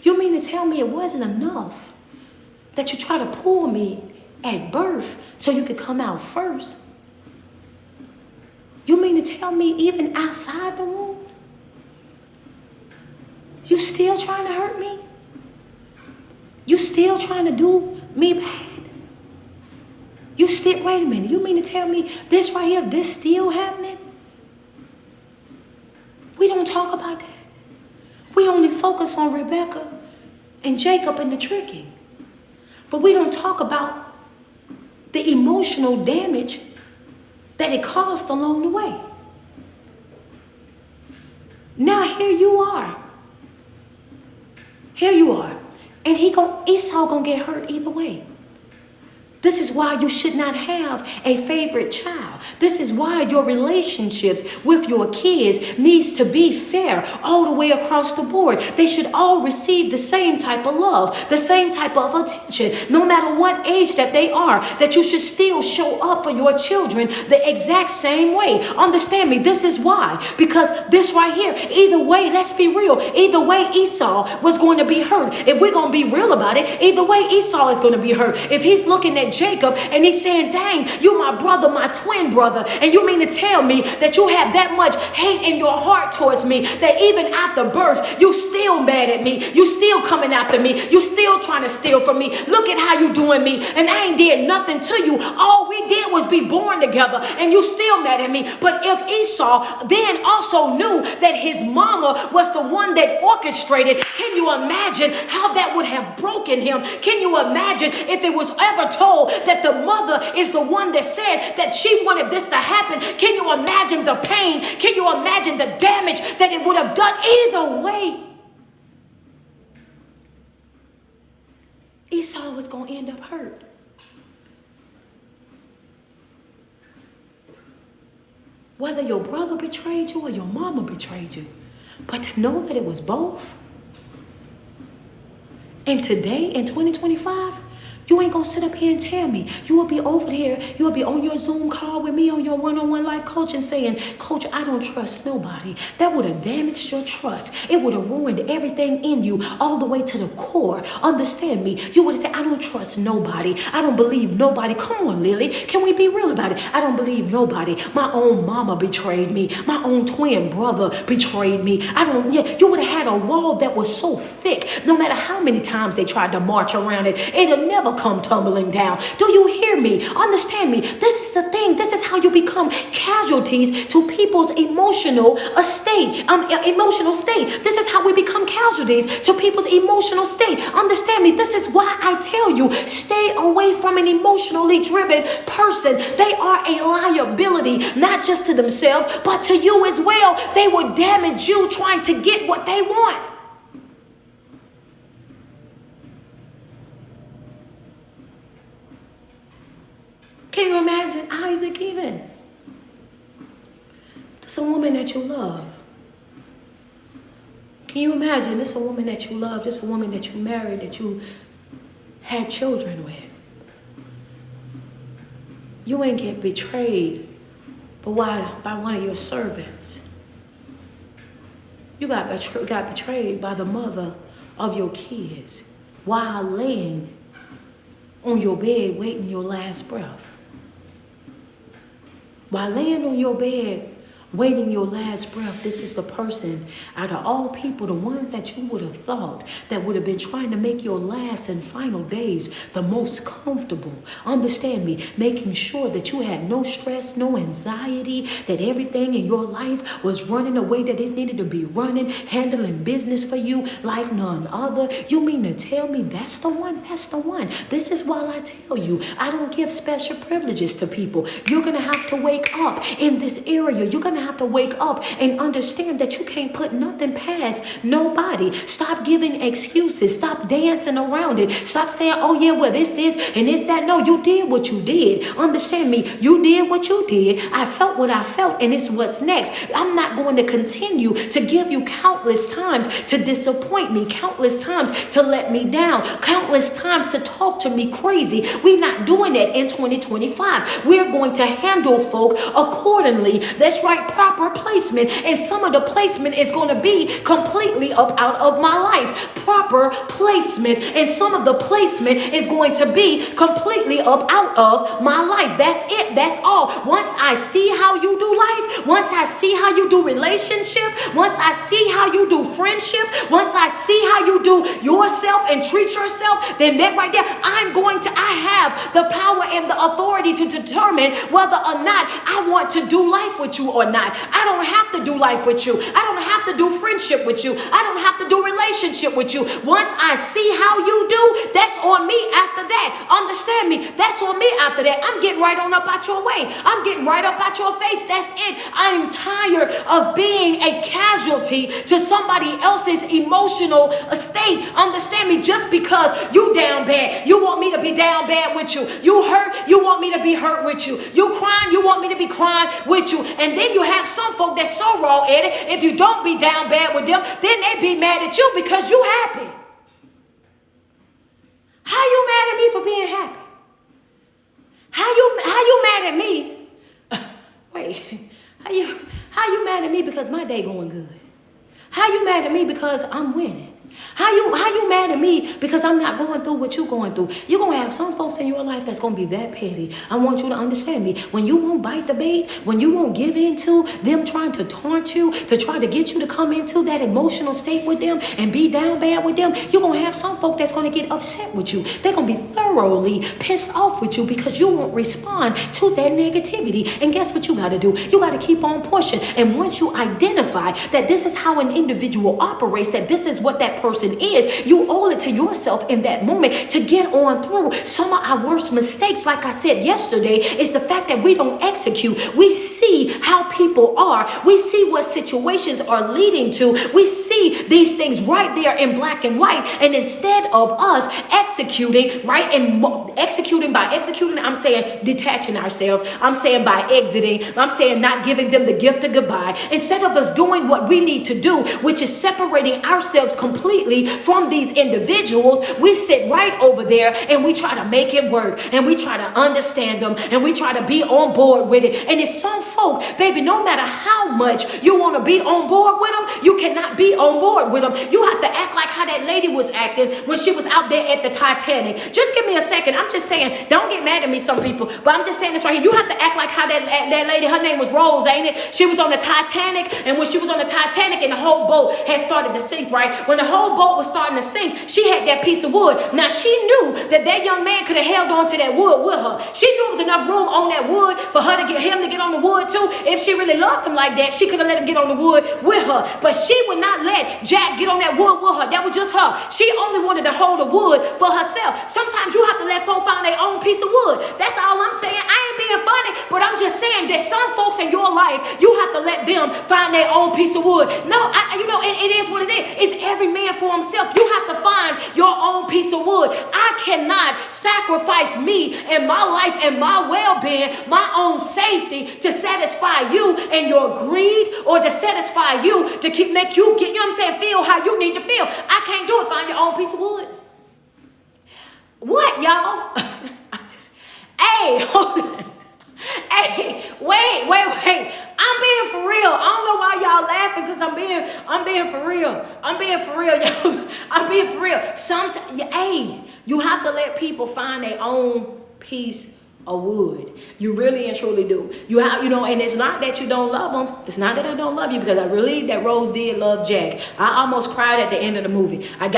You mean to tell me it wasn't enough that you try to pull me at birth so you could come out first? You mean to tell me even outside the womb, you still trying to hurt me? You still trying to do me bad? You still, wait a minute, you mean to tell me this right here, this still happening? We don't talk about that. We only focus on Rebecca and Jacob and the tricking. But we don't talk about the emotional damage that it caused along the way. Now here you are. Here you are. And Esau gonna get hurt either way. This is why you should not have a favorite child. This is why your relationships with your kids needs to be fair all the way across the board. They should all receive the same type of love, the same type of attention, no matter what age that they are, that you should still show up for your children the exact same way. Understand me, this is why. Because this right here, either way, let's be real, either way Esau was going to be hurt. If we're going to be real about it, either way Esau is going to be hurt. If he's looking at Jacob and he's saying, dang, you my brother, my twin brother, and you mean to tell me that you have that much hate in your heart towards me, that even after birth, you still mad at me, you still coming after me, you still trying to steal from me, look at how you doing me, and I ain't did nothing to you, all we did was be born together, and you still mad at me. But if Esau then also knew that his mama was the one that orchestrated, can you imagine how that would have broken him? Can you imagine if it was ever told that the mother is the one that said that she wanted this to happen? Can you imagine the pain? Can you imagine the damage that it would have done? Either way, Esau was going to end up hurt. Whether your brother betrayed you or your mama betrayed you, but to know that it was both. And today in 2025, you ain't gonna sit up here and tell me. You will be over here, you will be on your Zoom call with me on your one-on-one life coaching saying, Coach, I don't trust nobody. That would have damaged your trust. It would have ruined everything in you all the way to the core. Understand me. You would have said, I don't trust nobody. I don't believe nobody. Come on, Lily. Can we be real about it? I don't believe nobody. My own mama betrayed me. My own twin brother betrayed me. You would have had a wall that was so thick, no matter how many times they tried to march around it, it'll never come tumbling down. Do you hear me? Understand me. This is the thing. This is how you become casualties to people's emotional state. This is how we become casualties to people's emotional state. Understand me. This is why I tell you, stay away from an emotionally driven person. They are a liability, not just to themselves, but to you as well. They will damage you trying to get what they want. Can you imagine Isaac even? This is a woman that you love. Can you imagine this is a woman that you love, this is a woman that you married, that you had children with? You ain't get betrayed by one of your servants. You got betrayed by the mother of your kids while laying on your bed waiting your last breath. While laying on your bed, waiting your last breath, this is the person out of all people, the ones that you would have thought that would have been trying to make your last and final days the most comfortable. Understand me, making sure that you had no stress, no anxiety, that everything in your life was running the way that it needed to be running, handling business for you like none other. You mean to tell me that's the one? That's the one. This is why I tell you, I don't give special privileges to people. You're going to have to wake up in this area. You're going to have to wake up and understand that you can't put nothing past nobody. Stop giving excuses. Stop dancing around it. Stop saying, oh yeah, well this, and this, that. No, you did what you did. Understand me. You did what you did. I felt what I felt, and it's what's next. I'm not going to continue to give you countless times to disappoint me, countless times to let me down, countless times to talk to me crazy. We're not doing that in 2025. We're going to handle folk accordingly. That's right, proper placement. And some of the placement is going to be completely up out of my life. Proper placement. And some of the placement is going to be completely up out of my life. That's it. That's all. Once I see how you do life, once I see how you do relationship, once I see how you do friendship, once I see how you do yourself and treat yourself, then that right there, I have the power and the authority to determine whether or not I want to do life with you or not. I don't have to do life with you. I don't have to do friendship with you. I don't have to do relationship with you. Once I see how you do, that's on me after that. Understand me? That's on me after that. I'm getting right on up out your way. I'm getting right up out your face. That's it. I'm tired of being a casualty to somebody else's emotional state. Understand me? Just because you down bad, you want me to be down bad with you. You hurt, you want me to be hurt with you. You crying, you want me to be crying with you. And then you have some folk that's so raw-headed, if you don't be down bad with them, then they be mad at you because you happy. How you mad at me for being happy? How you mad at me? Wait, how you mad at me because my day going good? How you mad at me because I'm winning? How you mad at me because I'm not going through what you're going through? You're going to have some folks in your life that's going to be that petty. I want you to understand me. When you won't bite the bait, when you won't give into them trying to taunt you, to try to get you to come into that emotional state with them and be down bad with them, you're going to have some folk that's going to get upset with you. They're going to be thoroughly pissed off with you because you won't respond to that negativity. And guess what you got to do? You got to keep on pushing. And once you identify that this is how an individual operates, that this is what that person is, you owe it to yourself in that moment to get on through. Some of our worst mistakes, like I said yesterday, is the fact that we don't execute. We see how people are. We see what situations are leading to. We see these things right there in black and white. And instead of us executing, right, and by executing, I'm saying detaching ourselves. I'm saying by exiting. I'm saying not giving them the gift of goodbye. Instead of us doing what we need to do, which is separating ourselves completely from these individuals, we sit right over there and we try to make it work and we try to understand them and we try to be on board with it. And it's some folk, baby, no matter how much you want to be on board with them, you cannot be on board with them. You have to act like how that lady was acting when she was out there at the Titanic. Just give me a second. I'm just saying, don't get mad at me, some people, but I'm just saying this right here. You have to act like how that lady, her name was Rose, ain't it? She was on the Titanic, and when she was on the Titanic and the whole boat had started to sink, right? When the whole boat was starting to sink, she had that piece of wood. Now she knew that young man could have held on to that wood with her. She knew there was enough room on that wood for him to get on the wood too. If she really loved him like that, she could have let him get on the wood with her. But she would not let Jack get on that wood with her. That was just her. She only wanted to hold the wood for herself. Sometimes you have to let folks find their own piece of wood. That's all I'm saying. I ain't being funny, but I'm just saying that some folks in your life, you have to let them find their own piece of wood. No, it is what it is. It's every man for himself. You have to find your own piece of wood. I cannot sacrifice me and my life and my well-being, my own safety to satisfy you and your greed, or to satisfy you to make you get, feel how you need to feel. I can't do it. Find your own piece of wood. What, y'all? Hey, hold on. Hey, wait. I'm being for real. I don't know why y'all laughing, because I'm being for real. I'm being for real, y'all. I'm being for real. Sometimes, you have to let people find their own piece of wood. You really and truly do. And it's not that you don't love them. It's not that I don't love you, because I believe that Rose did love Jack. I almost cried at the end of the movie. I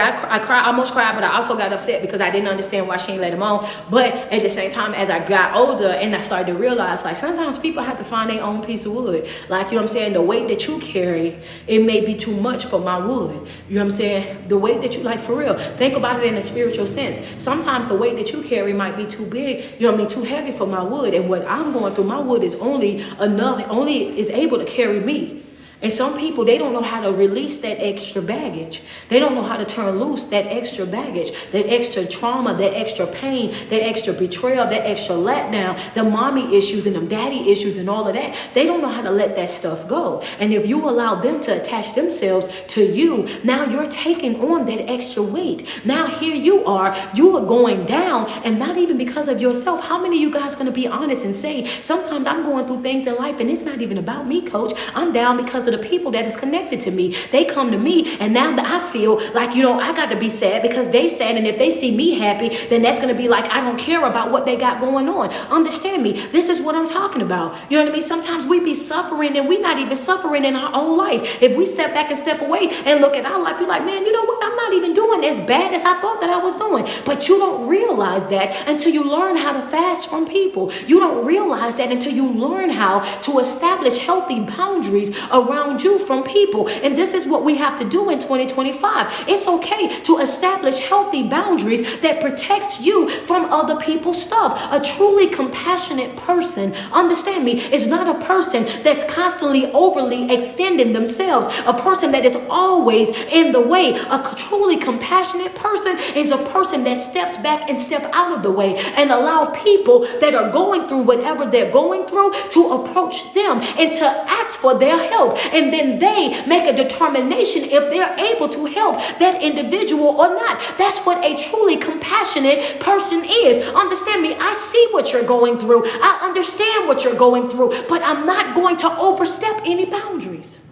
almost cried, but I also got upset because I didn't understand why she didn't let him on. But at the same time, as I got older and I started to realize, like, sometimes people have to find their own piece of wood. Like, the weight that you carry, it may be too much for my wood. You know what I'm saying? The weight that you, like, for real, think about it in a spiritual sense. Sometimes the weight that you carry might be too big, too heavy heavy for my wood, and what I'm going through, my wood is only is able to carry me. And some people, they don't know how to release that extra baggage. They don't know how to turn loose that extra baggage, that extra trauma, that extra pain, that extra betrayal, that extra letdown, the mommy issues and the daddy issues and all of that. They don't know how to let that stuff go. And if you allow them to attach themselves to you, now you're taking on that extra weight. Now here you are going down, and not even because of yourself. How many of you guys going to be honest and say, sometimes I'm going through things in life and it's not even about me, coach. I'm down because of the people that is connected to me. They come to me, and now that I feel like, I got to be sad because they sad, and if they see me happy, then that's going to be like, I don't care about what they got going on. Understand me. This is what I'm talking about. You know what I mean? Sometimes we be suffering and we not even suffering in our own life. If we step back and step away and look at our life, you're like, man, you know what? I'm not even doing as bad as I thought that I was doing. But you don't realize that until you learn how to fast from people. You don't realize that until you learn how to establish healthy boundaries around you from people. And this is what we have to do in 2025. It's okay to establish healthy boundaries that protects you from other people's stuff. A truly compassionate person, understand me, is not a person that's constantly overly extending themselves, a person that is always in the way. A truly compassionate person is a person that steps back and step out of the way and allow people that are going through whatever they're going through to approach them and to ask for their help. And then they make a determination if they're able to help that individual or not. That's what a truly compassionate person is. Understand me, I see what you're going through. I understand what you're going through, but I'm not going to overstep any boundaries.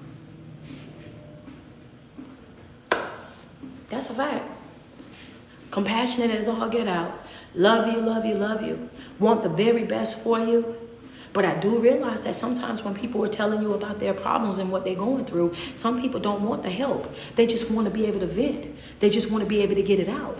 That's a fact. Compassionate as all get out. Love you, love you, love you. Want the very best for you. But I do realize that sometimes when people are telling you about their problems and what they're going through, some people don't want the help. They just want to be able to vent. They just want to be able to get it out.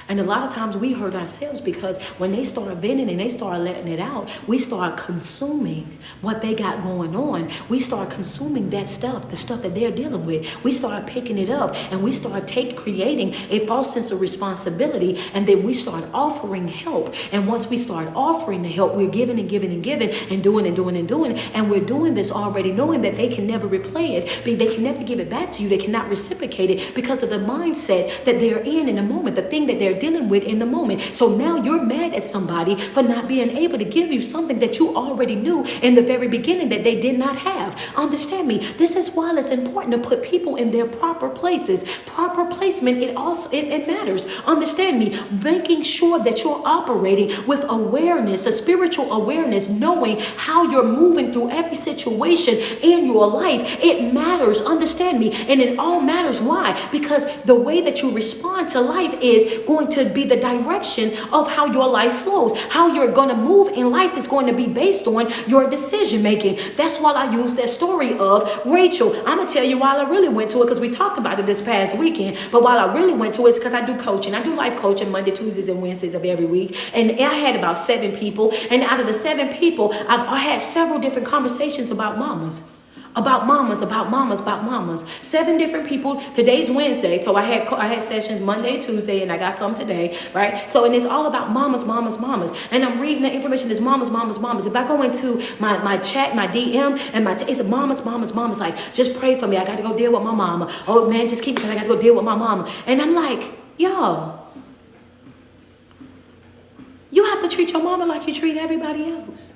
And a lot of times we hurt ourselves because when they start venting and they start letting it out, we start consuming what they got going on. We start consuming that stuff, the stuff that they're dealing with. We start picking it up and we start creating a false sense of responsibility, and then we start offering help. And once we start offering the help, we're giving and giving and giving and doing and doing and doing. And we're doing this already knowing that they can never replay it. They can never give it back to you. They cannot reciprocate it because of the mindset that they're in the moment, the thing that they're dealing with in the moment. So now you're mad at somebody for not being able to give you something that you already knew in the very beginning that they did not have. Understand me. This is why it's important to put people in their proper places. Proper placement, it matters. Understand me. Making sure that you're operating with awareness, a spiritual awareness, knowing how you're moving through every situation in your life. It matters. Understand me. And it all matters. Why? Because the way that you respond to life is going to be the direction of how your life flows. How you're going to move in life is going to be based on your decision making. That's why I use that story of Rachel. I'm going to tell you why I really went to it, because we talked about it this past weekend. But while I really went to it is because I do coaching. I do life coaching Monday, Tuesdays, and Wednesdays of every week. And I had about 7 people. And out of the 7 people, I had several different conversations about mamas. About mamas. 7 different people. Today's Wednesday, so I had sessions Monday, Tuesday, and I got some today, right? So, and it's all about mamas. And I'm reading the information. It's mamas. If I go into my chat, my DM, and it's mamas. Like, just pray for me. I got to go deal with my mama. Oh man, just keep because I got to go deal with my mama. And I'm like, yo, you have to treat your mama like you treat everybody else.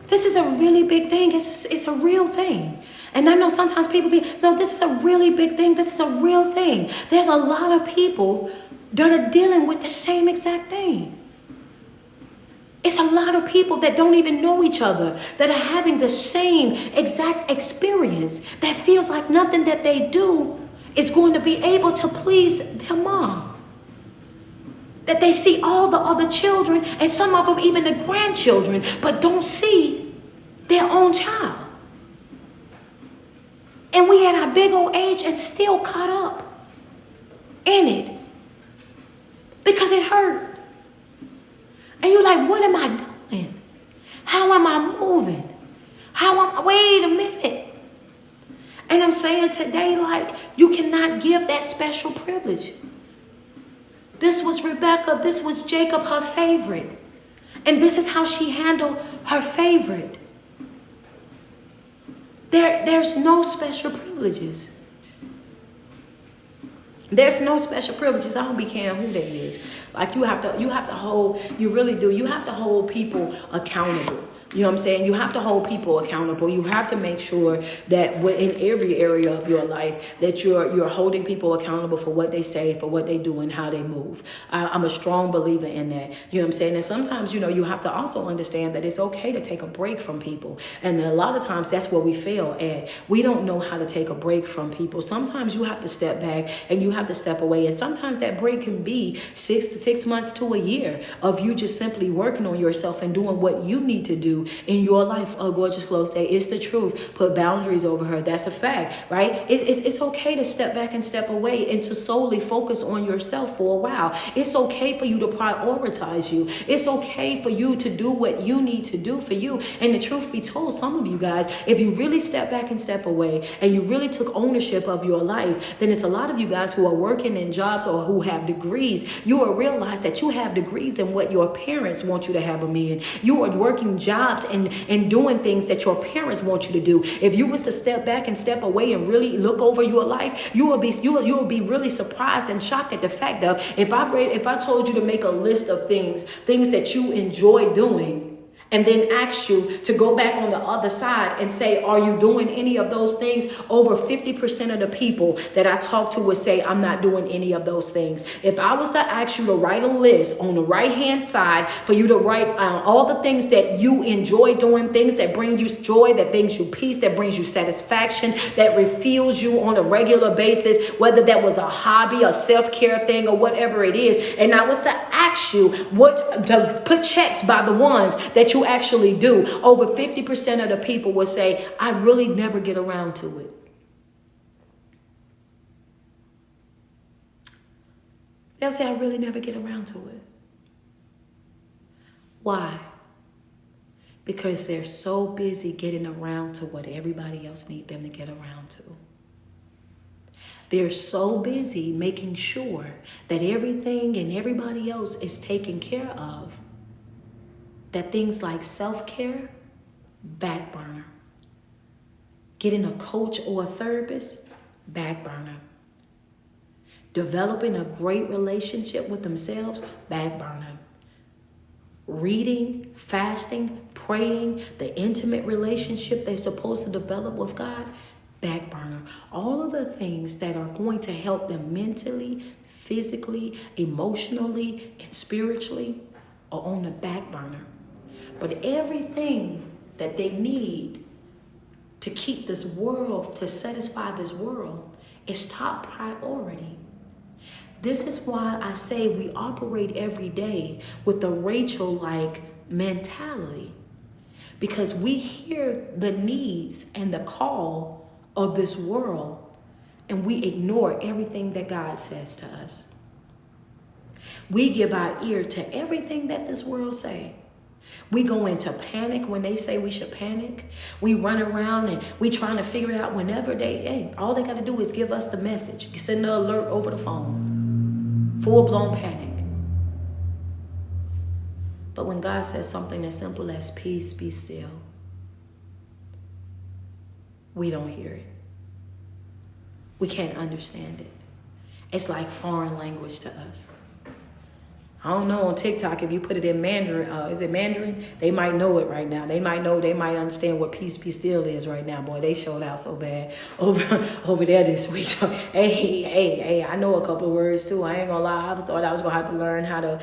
This is a really big thing. It's a real thing. And I know sometimes people no, this is a really big thing. This is a real thing. There's a lot of people that are dealing with the same exact thing. It's a lot of people that don't even know each other, that are having the same exact experience, that feels like nothing that they do is going to be able to please their mom. That they see all the other children, and some of them even the grandchildren, but don't see their own child. And we at our big old age and still caught up in it because it hurt. And you're like, what am I doing? How am I moving? Wait a minute. And I'm saying today, like, you cannot give that special privilege. This was Rebecca. This was Jacob, her favorite. And this is how she handled her favorite. There's no special privileges. There's no special privileges. I don't be caring who that is. Like you have to hold, you really do. You have to hold people accountable. You know what I'm saying? You have to hold people accountable. You have to make sure that in every area of your life that you're holding people accountable for what they say, for what they do, and how they move. I'm a strong believer in that. You know what I'm saying? And sometimes, you have to also understand that it's okay to take a break from people. And a lot of times that's where we fail at. We don't know how to take a break from people. Sometimes you have to step back and you have to step away. And sometimes that break can be 6 months to a year of you just simply working on yourself and doing what you need to do in your life. Oh, Gorgeous Glow say it's the truth. Put boundaries over her. That's a fact, right? It's okay to step back and step away and to solely focus on yourself for a while. It's okay for you to prioritize you. It's okay for you to do what you need to do for you. And the truth be told, some of you guys, if you really step back and step away and you really took ownership of your life, then it's a lot of you guys who are working in jobs or who have degrees. You will realize that you have degrees in what your parents want you to have them in. You are working jobs and doing things that your parents want you to do. If you was to step back and step away and really look over your life, you will be really surprised and shocked at the fact of if I told you to make a list of things that you enjoy doing, and then ask you to go back on the other side and say, are you doing any of those things? Over 50% of the people that I talk to would say, I'm not doing any of those things. If I was to ask you to write a list on the right-hand side for you to write all the things that you enjoy doing, things that bring you joy, that brings you peace, that brings you satisfaction, that refuels you on a regular basis, whether that was a hobby, a self-care thing, or whatever it is, and I was to ask you to put checks by the ones that you actually do, over 50% of the people will say, I really never get around to it. They'll say, I really never get around to it. Why? Because they're so busy getting around to what everybody else needs them to get around to. They're so busy making sure that everything and everybody else is taken care of that things like self-care, back burner. Getting a coach or a therapist, back burner. Developing a great relationship with themselves, back burner. Reading, fasting, praying, the intimate relationship they're supposed to develop with God, back burner. All of the things that are going to help them mentally, physically, emotionally, and spiritually are on the back burner. But everything that they need to keep this world, to satisfy this world, is top priority. This is why I say we operate every day with the Rachel-like mentality. Because we hear the needs and the call of this world, and we ignore everything that God says to us. We give our ear to everything that this world says. We go into panic when they say we should panic. We run around and we trying to figure it out whenever all they got to do is give us the message. Send the alert over the phone. Full-blown panic. But when God says something as simple as peace, be still, we don't hear it. We can't understand it. It's like foreign language to us. I don't know on TikTok if you put it in Mandarin, is it Mandarin? They might know it right now. They might understand what peace be still is right now. Boy, they showed out so bad over there this week. So, hey, I know a couple of words too. I ain't gonna lie. I thought I was gonna have to learn how to,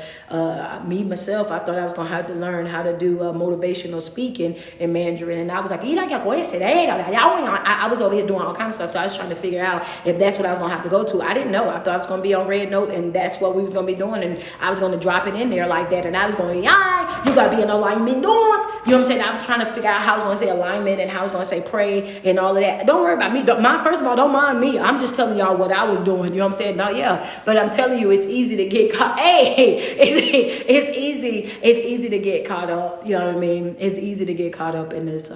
me myself, I thought I was gonna have to learn how to do motivational speaking in Mandarin. And I was like, I was over here doing all kinds of stuff. So I was trying to figure out if that's what I was gonna have to go to. I didn't know. I thought I was gonna be on Red Note and that's what we was gonna be doing. And I was gonna drop it in there like that, and I was going, yeah, you gotta be in alignment, you know what I'm saying? I was trying to figure out how I was gonna say alignment and how I was gonna say pray and all of that. Don't worry about me. First of all, don't mind me. I'm just telling y'all what I was doing. You know what I'm saying? No, yeah, but I'm telling you, it's easy to get caught. It's easy to get caught up. You know what I mean? It's easy to get caught up in this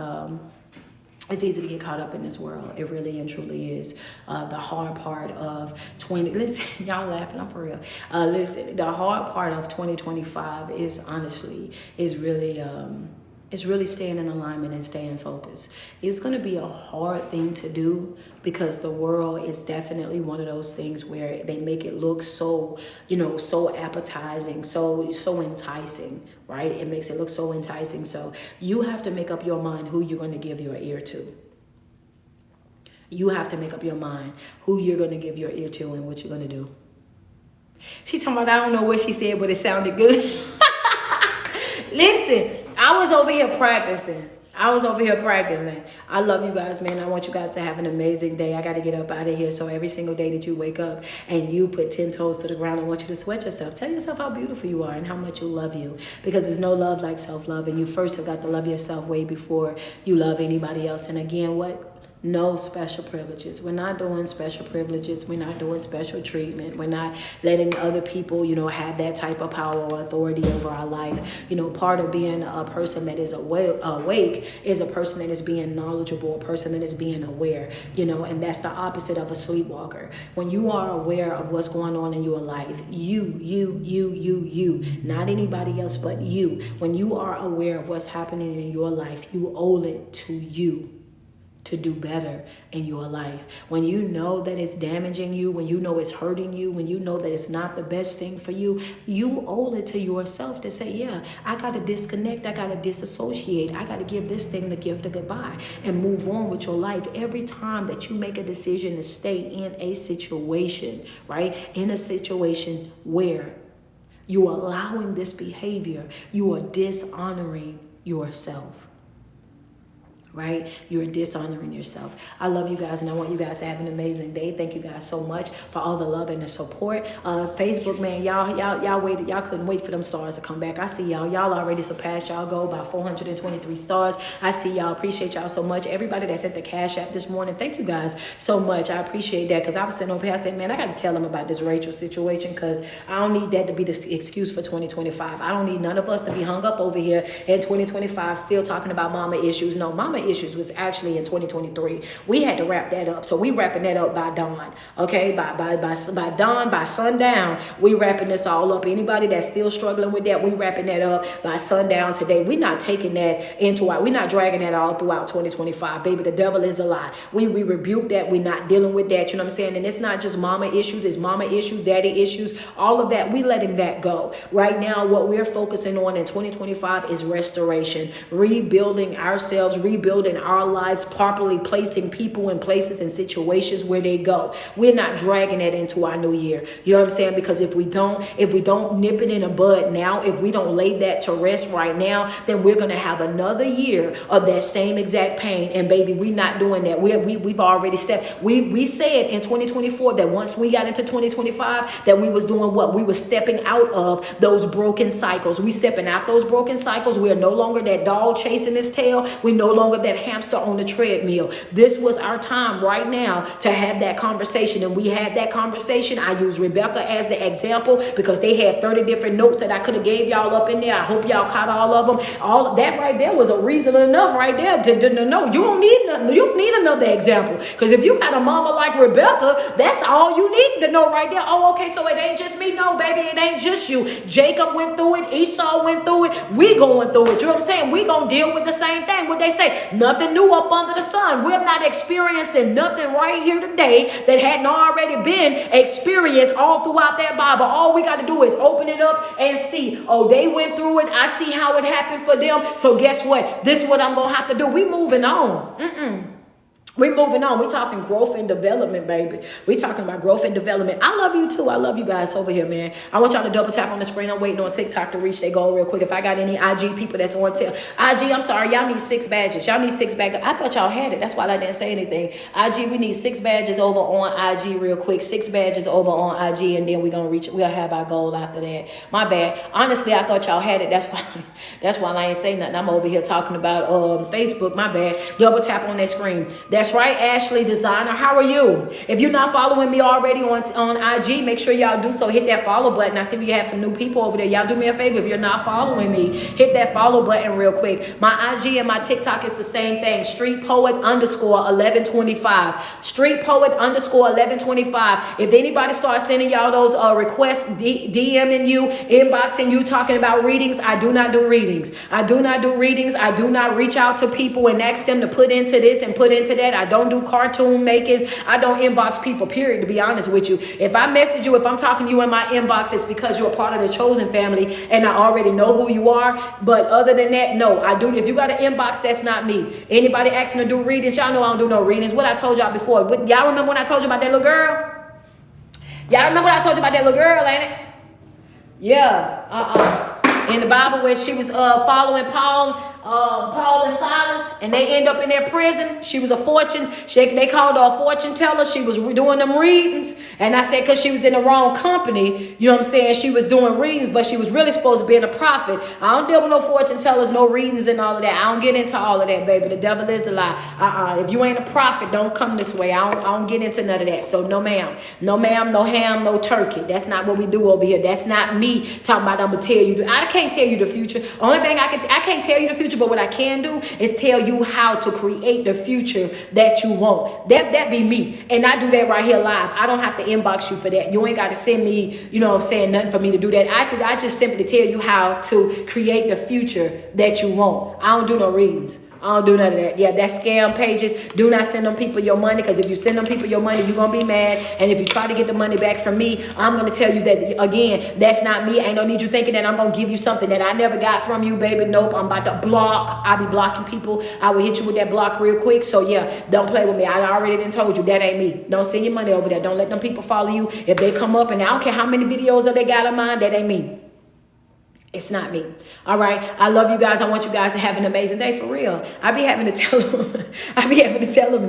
It's easy to get caught up in this world. It really and truly is. The hard part of listen, y'all laughing, I'm for real. Listen, the hard part of 2025 is honestly, is really, it's really staying in alignment and staying focused. It's going to be a hard thing to do because the world is definitely one of those things where they make it look so, so appetizing, so enticing, right? It makes it look so enticing. So you have to make up your mind who you're going to give your ear to. You have to make up your mind who you're going to give your ear to and what you're going to do. She's talking about, I don't know what she said, but it sounded good. Listen, I was over here practicing. I love you guys, man. I want you guys to have an amazing day. I got to get up out of here. So every single day that you wake up and you put 10 toes to the ground, I want you to sweat yourself. Tell yourself how beautiful you are and how much you love you. Because there's no love like self-love. And you first have got to love yourself way before you love anybody else. And again, what? No special privileges. We're not doing special privileges. We're not doing special treatment. We're not letting other people, have that type of power or authority over our life. Part of being a person that is awake is a person that is being knowledgeable, a person that is being aware, and that's the opposite of a sleepwalker. When you are aware of what's going on in your life, you, not anybody else but you. When you are aware of what's happening in your life, you owe it to you to do better in your life. When you know that it's damaging you, when you know it's hurting you, when you know that it's not the best thing for you, you owe it to yourself to say, yeah, I got to disconnect, I got to disassociate, I got to give this thing the gift of goodbye and move on with your life. Every time that you make a decision to stay in a situation, right, in a situation where you are allowing this behavior, you are dishonoring yourself. Right? You're dishonoring yourself. I love you guys and I want you guys to have an amazing day. Thank you guys so much for all the love and the support. Facebook, man, y'all waited. Y'all couldn't wait for them stars to come back. I see y'all. Y'all already surpassed y'all goal by 423 stars. I see y'all. Appreciate y'all so much. Everybody that sent the Cash App this morning, thank you guys so much. I appreciate that because I was sitting over here. I said, man, I got to tell them about this Rachel situation because I don't need that to be the excuse for 2025. I don't need none of us to be hung up over here in 2025 still talking about mama issues. No, mama issues was actually in 2023. We had to wrap that up. So we wrapping that up by dawn. Okay, by dawn, by sundown, we wrapping this all up. Anybody that's still struggling with that, we wrapping that up by sundown today. We're not taking that we're not dragging that all throughout 2025. Baby, the devil is a lie. We rebuke that. We're not dealing with that. You know what I'm saying? And it's not just mama issues, it's mama issues, daddy issues, all of that. We letting that go. Right now, what we're focusing on in 2025 is restoration, rebuilding ourselves, rebuilding our lives, properly placing people in places and situations where they go. We're not dragging that into our new year. You know what I'm saying? Because if we don't nip it in the bud now, if we don't lay that to rest right now, then we're going to have another year of that same exact pain. And baby, we're not doing that. We've already stepped. We said in 2024 that once we got into 2025 that we was doing what? We were stepping out of those broken cycles. We stepping out those broken cycles. We are no longer that dog chasing its tail. We no longer that hamster on the treadmill. This was our time right now to have that conversation. And we had that conversation. I use Rebecca as the example because they had 30 different notes that I could have gave y'all up in there. I hope y'all caught all of them. All of that right there was a reason enough right there to know you don't need nothing. You don't need another example. Because if you got a mama like Rebecca, that's all you need to know right there. Oh, okay, so it ain't just me. No, baby, it ain't just you. Jacob went through it. Esau went through it. We going through it. You know what I'm saying? We gonna deal with the same thing. What they say, nothing new up under the sun. We're not experiencing nothing right here today that hadn't already been experienced all throughout that Bible. All we got to do is open it up and see. Oh, they went through it. I see how it happened for them. So guess what? This is what I'm going to have to do. We moving on. We're moving on. We're talking growth and development, baby. We're talking about growth and development. I love you too. I love you guys over here, man. I want y'all to double tap on the screen. I'm waiting on TikTok to reach their goal real quick. If I got any IG people that's on IG, I'm sorry. Y'all need 6 badges. Y'all need 6 badges. I thought y'all had it. That's why I didn't say anything. IG, we need 6 badges over on IG real quick. 6 badges over on IG, and then we're going to reach it. We'll have our goal after that. My bad. Honestly, I thought y'all had it. That's why I ain't saying nothing. I'm over here talking about Facebook. My bad. Double tap on that screen. That That's right, Ashley Designer. How are you? If you're not following me already on IG, make sure y'all do so. Hit that follow button. I see we have some new people over there. Y'all do me a favor. If you're not following me, hit that follow button real quick. My IG and my TikTok is the same thing. Street Poet _1125. Street Poet _1125. If anybody starts sending y'all those requests, DMing you, inboxing you, talking about readings, I do not do readings. I do not do readings. I do not reach out to people and ask them to put into this and put into that. I don't do cartoon making. I don't inbox people, period, to be honest with you. If I message you, if I'm talking to you in my inbox, it's because you're a part of the chosen family and I already know who you are. But other than that, no, I do. If you got an inbox, that's not me. Anybody asking to do readings, y'all know I don't do no readings. What I told y'all before. Y'all remember when I told you about that little girl? Y'all remember what I told you about that little girl, ain't it? Yeah. In the Bible where she was following Paul and Silas, and they end up in their prison. She was a fortune. They called her a fortune teller. She was doing them readings. And I said, because she was in the wrong company, you know what I'm saying? She was doing readings, but she was really supposed to be a prophet. I don't deal with no fortune tellers, no readings and all of that. I don't get into all of that, baby. The devil is a lie. If you ain't a prophet, don't come this way. I don't get into none of that. So no ma'am. No ma'am, no ham, no turkey. That's not what we do over here. That's not me talking about I'm going to tell you. I can't tell you the future. Only thing I can't tell you the future, but what I can do is tell you how to create the future that you want. That be me. And I do that right here live. I don't have to inbox you for that. You ain't got to send me, you know what I'm saying, nothing for me to do that. I just simply tell you how to create the future that you want. I don't do no readings. I don't do none of that. Yeah, that's scam pages. Do not send them people your money, because if you send them people your money, you're going to be mad. And if you try to get the money back from me, I'm going to tell you that, again, that's not me. Ain't no need you thinking that I'm going to give you something that I never got from you, baby. Nope, I'm about to block. I'll be blocking people. I will hit you with that block real quick. So, yeah, don't play with me. I already done told you that ain't me. Don't send your money over there. Don't let them people follow you. If they come up, and I don't care how many videos that they got of mine, that ain't me. It's not me. All right. I love you guys. I want you guys to have an amazing day for real. I be having to tell them.